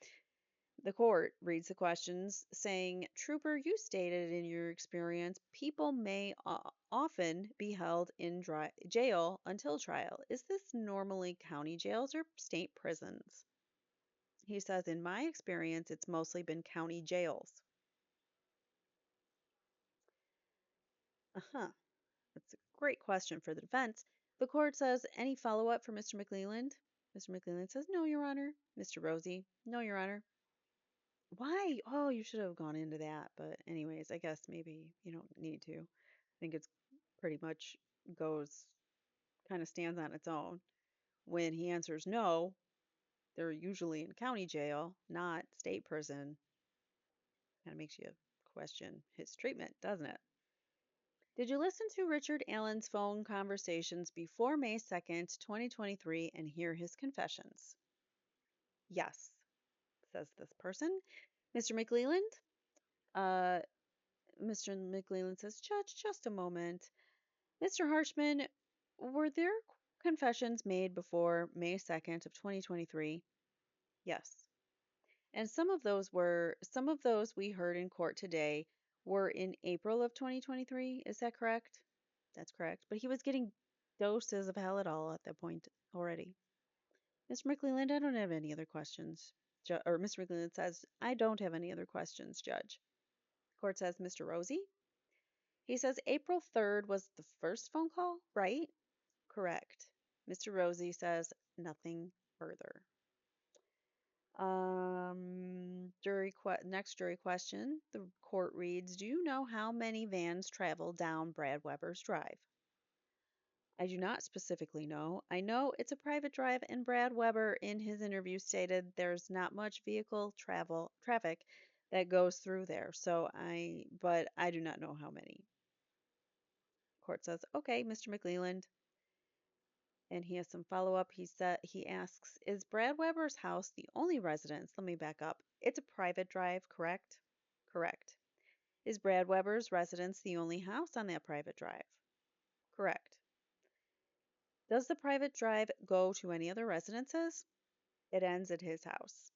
The court reads the questions saying, Trooper, you stated in your experience people may often be held in jail until trial. Is this normally county jails or state prisons? He says, in my experience, it's mostly been county jails. Uh-huh. That's a great question for the defense. The court says, any follow-up for Mr. McLeland? Mr. McLeland says, no, Your Honor. Mr. Rosie, no, Your Honor. Why? Oh, you should have gone into that. But anyways, I guess maybe you don't need to. I think it's pretty much goes, kind of stands on its own. When he answers no, they're usually in county jail, not state prison. Kind of makes you question his treatment, doesn't it? Did you listen to Richard Allen's phone conversations before May 2nd, 2023, and hear his confessions? Yes, says this person. Mr. McLeland? Uh, Mr. McLeland says, Judge, just a moment. Mr. Harshman, were there confessions made before May 2nd of 2023? Yes. And some of those we heard in court today were in April of 2023. Is that correct? That's correct. But he was getting doses of Halidol at that point already. Mr. McLeland, I don't have any other questions. Or Mr. McLeland says, I don't have any other questions, Judge. Court says, Mr. Rosie? He says April 3rd was the first phone call, right? Correct. Mr. Rosie says nothing further. Next jury question. The court reads, do you know how many vans travel down Brad Weber's drive? I do not specifically know. I know it's a private drive, and Brad Weber in his interview stated there's not much vehicle traffic that goes through there. But I do not know how many. Court says, okay, Mr. McLeland. And he has some follow-up. He asks, is Brad Weber's house the only residence? Let me back up. It's a private drive, correct? Correct. Is Brad Weber's residence the only house on that private drive? Correct. Does the private drive go to any other residences? It ends at his house.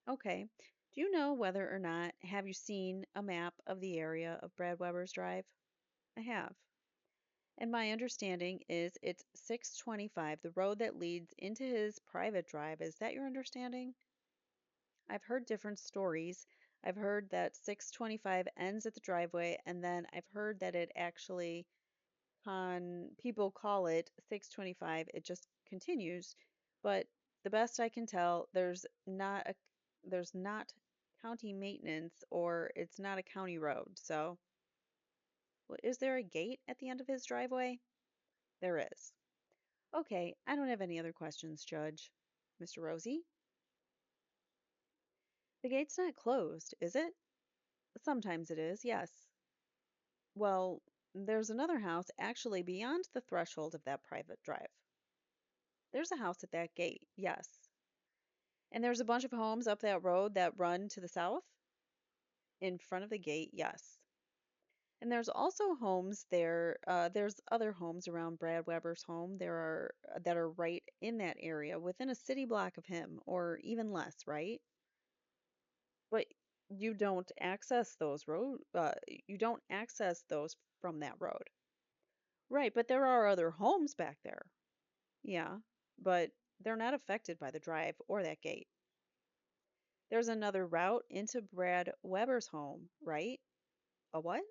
Okay. Do you know whether or not have you seen a map of the area of Brad Weber's drive? I have. And my understanding is it's 625, the road that leads into his private drive. Is that your understanding? I've heard different stories. I've heard that 625 ends at the driveway, and then I've heard that it actually, on people call it 625, it just continues. But the best I can tell, there's not a There's not county maintenance or it's not a county road. So, well, is there a gate at the end of his driveway? There is. Okay, I don't have any other questions, Judge. Mr. Rosie? The gate's not closed, is it? Sometimes it is, yes. Well, there's another house actually beyond the threshold of that private drive. There's a house at that gate, yes. And there's a bunch of homes up that road that run to the south in front of the gate, yes. And there's also homes there. There's other homes around Brad Weber's home. There are that are right in that area, within a city block of him, or even less, right? But you don't access those road. You don't access those from that road, right? But there are other homes back there. Yeah, but they're not affected by the drive or that gate. There's another route into Brad Weber's home, right? A what?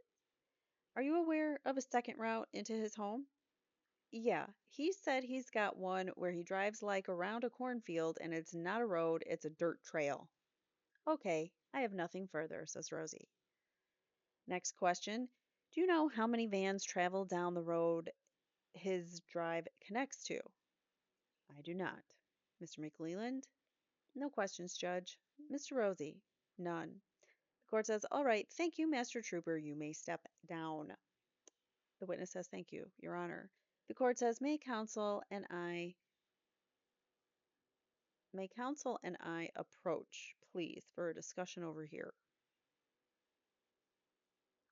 Are you aware of a second route into his home? Yeah, he said he's got one where he drives like around a cornfield and it's not a road, it's a dirt trail. Okay, I have nothing further, says Rosie. Next question. Do you know how many vans travel down the road his drive connects to? I do not. Mr. McLeland? No questions, Judge. Mr. Rosie? None. The court says, all right, thank you, Master Trooper. You may step down. The witness says, thank you, Your Honor. The court says, may counsel and I approach, please, for a discussion over here.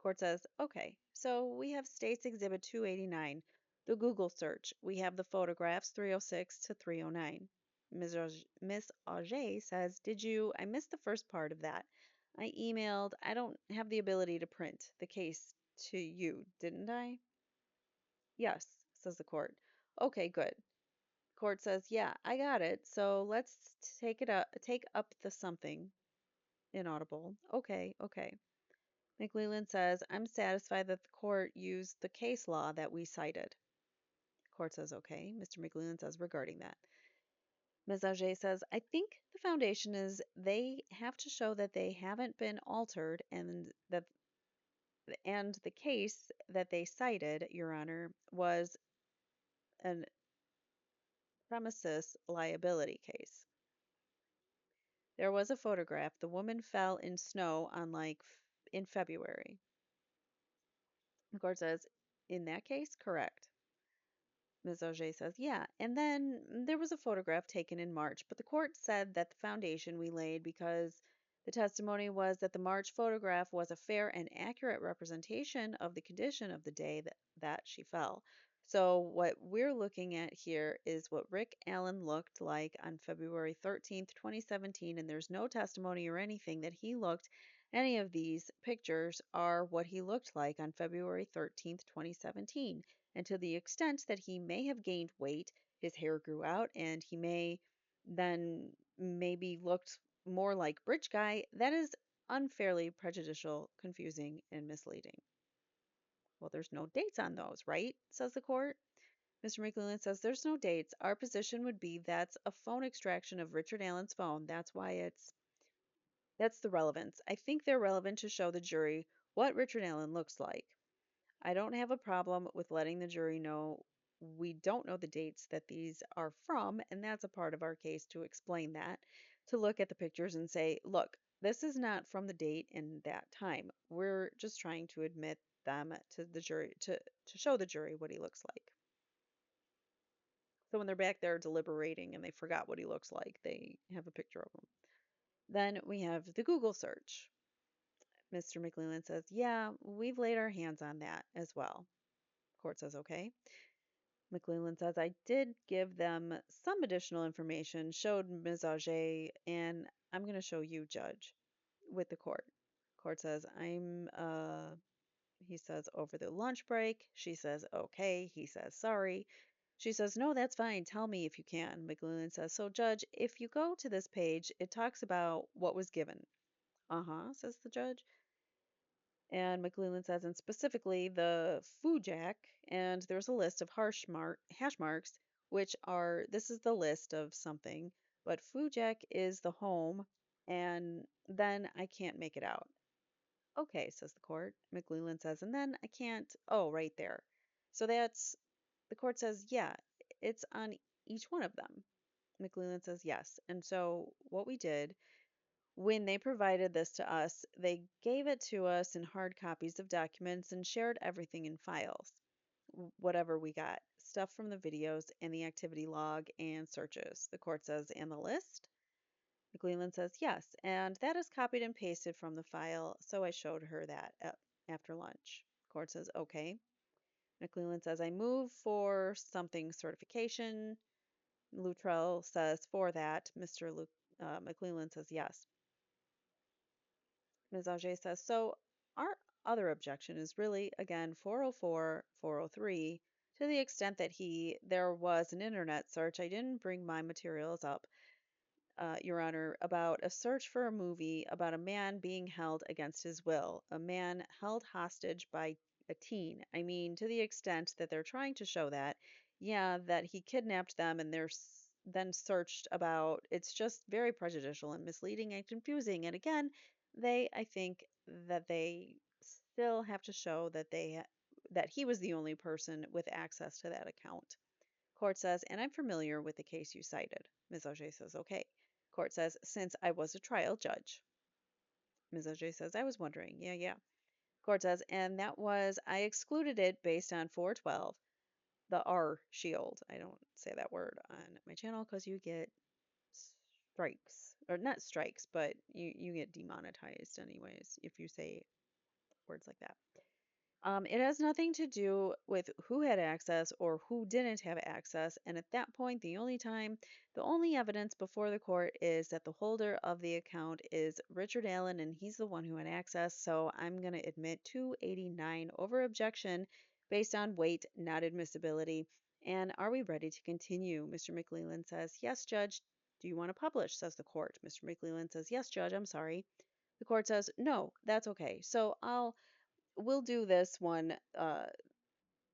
Court says, okay, so we have State's Exhibit 289, the Google search. We have the photographs 306 to 309. Miss Auger says, I missed the first part of that. I emailed, I don't have the ability to print the case to you, didn't I? Yes, says the court. Okay, good. Court says, yeah, I got it. So let's take up the something. Inaudible. Okay, okay. McLeland says, I'm satisfied that the court used the case law that we cited. Court says, okay. Mr. McLeland says, regarding that. Ms. Auger says, I think the foundation is they have to show that they haven't been altered and the case that they cited, Your Honor, was an premises liability case. There was a photograph. The woman fell in snow in February. The court says, in that case, correct. Ms. Auger says, yeah. And then there was a photograph taken in March, but the court said that the foundation we laid because the testimony was that the March photograph was a fair and accurate representation of the condition of the day that she fell. So what we're looking at here is what Rick Allen looked like on February 13th, 2017, and there's no testimony or anything that he looked. Any of these pictures are what he looked like on February 13th, 2017. And to the extent that he may have gained weight, his hair grew out, and he may then maybe looked more like Bridge Guy, that is unfairly prejudicial, confusing, and misleading. Well, there's no dates on those, right? Says the court. Mr. McLeland says there's no dates. Our position would be that's a phone extraction of Richard Allen's phone. That's the relevance. I think they're relevant to show the jury what Richard Allen looks like. I don't have a problem with letting the jury know we don't know the dates that these are from, and that's a part of our case to explain that, to look at the pictures and say, look, this is not from the date in that time. We're just trying to admit them to the jury to show the jury what he looks like. So when they're back there deliberating and they forgot what he looks like, they have a picture of him. Then we have the Google search. Mr. McLeland says, yeah, we've laid our hands on that as well. Court says, okay. McLeland says, I did give them some additional information, showed Ms. Auger, and I'm going to show you, Judge, with the court. Court says, he says, over the lunch break. She says, okay. He says, sorry. She says, no, that's fine. Tell me if you can. McLeland says, so, Judge, if you go to this page, it talks about what was given. Uh-huh, says the judge. And McLeland says, and specifically the FUJAC, and there's a list of hash marks, this is the list of something, but FUJAC is the home. And then I can't make it out. Okay, says the court. McLeland says, and then I can't. Oh, right there. So that's, the court says, yeah, it's on each one of them. McLeland says, yes. And so what we did, when they provided this to us, they gave it to us in hard copies of documents and shared everything in files. Whatever we got, stuff from the videos and the activity log and searches. The court says, and the list? McLeland says, yes, and that is copied and pasted from the file, so I showed her that after lunch. Court says, okay. McLeland says, I move for something certification. Luttrell says, for that. McLeland says, yes. Ms. Auger says, so our other objection is really, again, 404, 403, to the extent that there was an internet search. I didn't bring my materials up, Your Honor, about a search for a movie about a man being held against his will, a man held hostage by a teen. I mean, to the extent that they're trying to show that, yeah, that he kidnapped them and then searched about, it's just very prejudicial and misleading and confusing. And again, I think that they still have to show that that he was the only person with access to that account. Court says, and I'm familiar with the case you cited. Ms. Auger says, okay. Court says, since I was a trial judge. Ms. Auger says, I was wondering. Yeah, yeah. Court says, and that was, I excluded it based on 412, the R shield. I don't say that word on my channel because you get strikes, or not strikes, but you get demonetized anyways if you say words like that. It has nothing to do with who had access or who didn't have access, and at that point, the only evidence before the court is that the holder of the account is Richard Allen, and he's the one who had access, so I'm going to admit 289 over objection based on weight, not admissibility. And are we ready to continue? Mr. McLeland says, yes, Judge. Do you want to publish? Says the court. Mr. McLeland says, yes, Judge, I'm sorry. The court says, no, that's okay. So we'll do this one.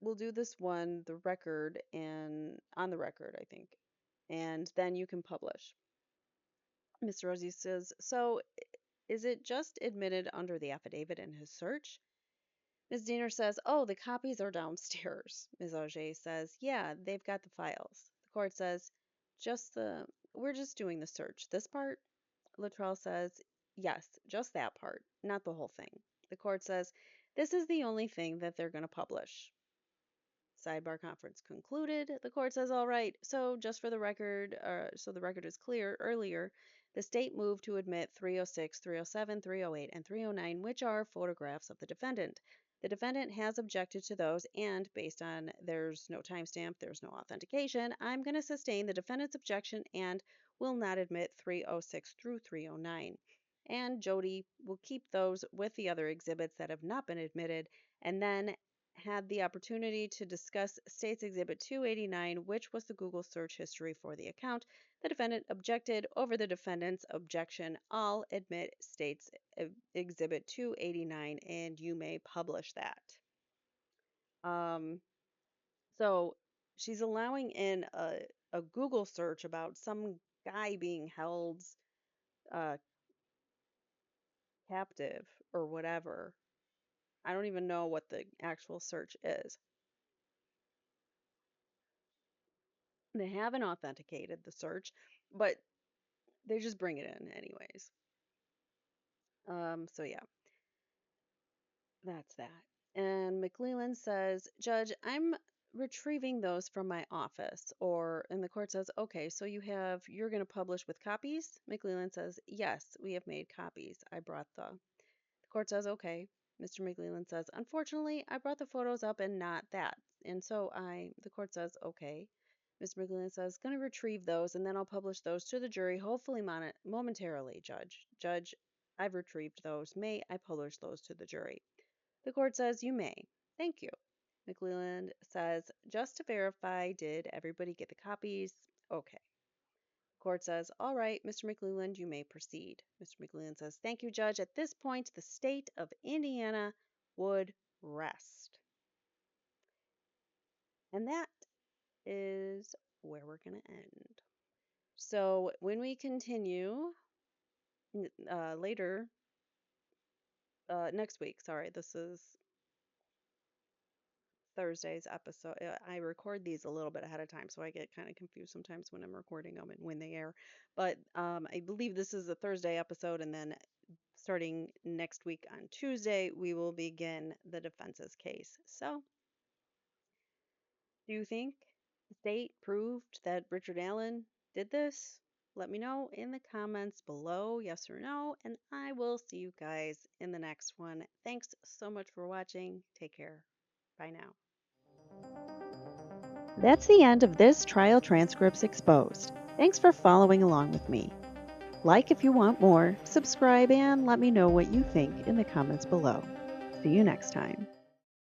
We'll do this one, the record, and on the record, I think. And then you can publish. Mr. Rosie says, so is it just admitted under the affidavit in his search? Ms. Diener says, oh, the copies are downstairs. Ms. Auger says, yeah, they've got the files. The court says, we're just doing the search. This part? Luttrell says, yes, just that part, not the whole thing. The court says, this is the only thing that they're going to publish. Sidebar conference concluded. The court says, all right, so just for the record, so the record is clear, earlier, the state moved to admit 306, 307, 308, and 309, which are photographs of the defendant. The defendant has objected to those, and based on there's no timestamp, there's no authentication, I'm going to sustain the defendant's objection and will not admit 306 through 309. And Jody will keep those with the other exhibits that have not been admitted, and then had the opportunity to discuss State's Exhibit 289, which was the Google search history for the account. The defendant objected over the defendant's objection. I'll admit State's Exhibit 289, and you may publish that. So she's allowing in a Google search about some guy being held captive or whatever. I don't even know what the actual search is. They haven't authenticated the search, but they just bring it in anyways. So yeah, that's that. And McLeland says, Judge, I'm retrieving those from my office. And the court says, okay, so you're going to publish with copies? McLeland says, yes, we have made copies. The court says, okay. Mr. McLeland says, unfortunately, I brought the photos up and not that. And so the court says, okay. Mr. McLeland says, going to retrieve those and then I'll publish those to the jury, hopefully momentarily, Judge. Judge, I've retrieved those. May I publish those to the jury? The court says, you may. Thank you. McLeland says, just to verify, did everybody get the copies? Okay. Court says, all right, Mr. McLeland, you may proceed. Mr. McLeland says, thank you, Judge. At this point, the state of Indiana would rest. And that is where we're going to end. So when we continue, later next week. Sorry, this is Thursday's episode. I record these a little bit ahead of time, so I get kind of confused sometimes when I'm recording them and when they air. But I believe this is a Thursday episode, and then starting next week on Tuesday, we will begin the defense's case. So, do you think the state proved that Richard Allen did this? Let me know in the comments below, yes or no, and I will see you guys in the next one. Thanks so much for watching. Take care. Bye now. That's the end of this Trial Transcripts Exposed. Thanks for following along with me. Like if you want more, subscribe, and let me know what you think in the comments below. See you next time.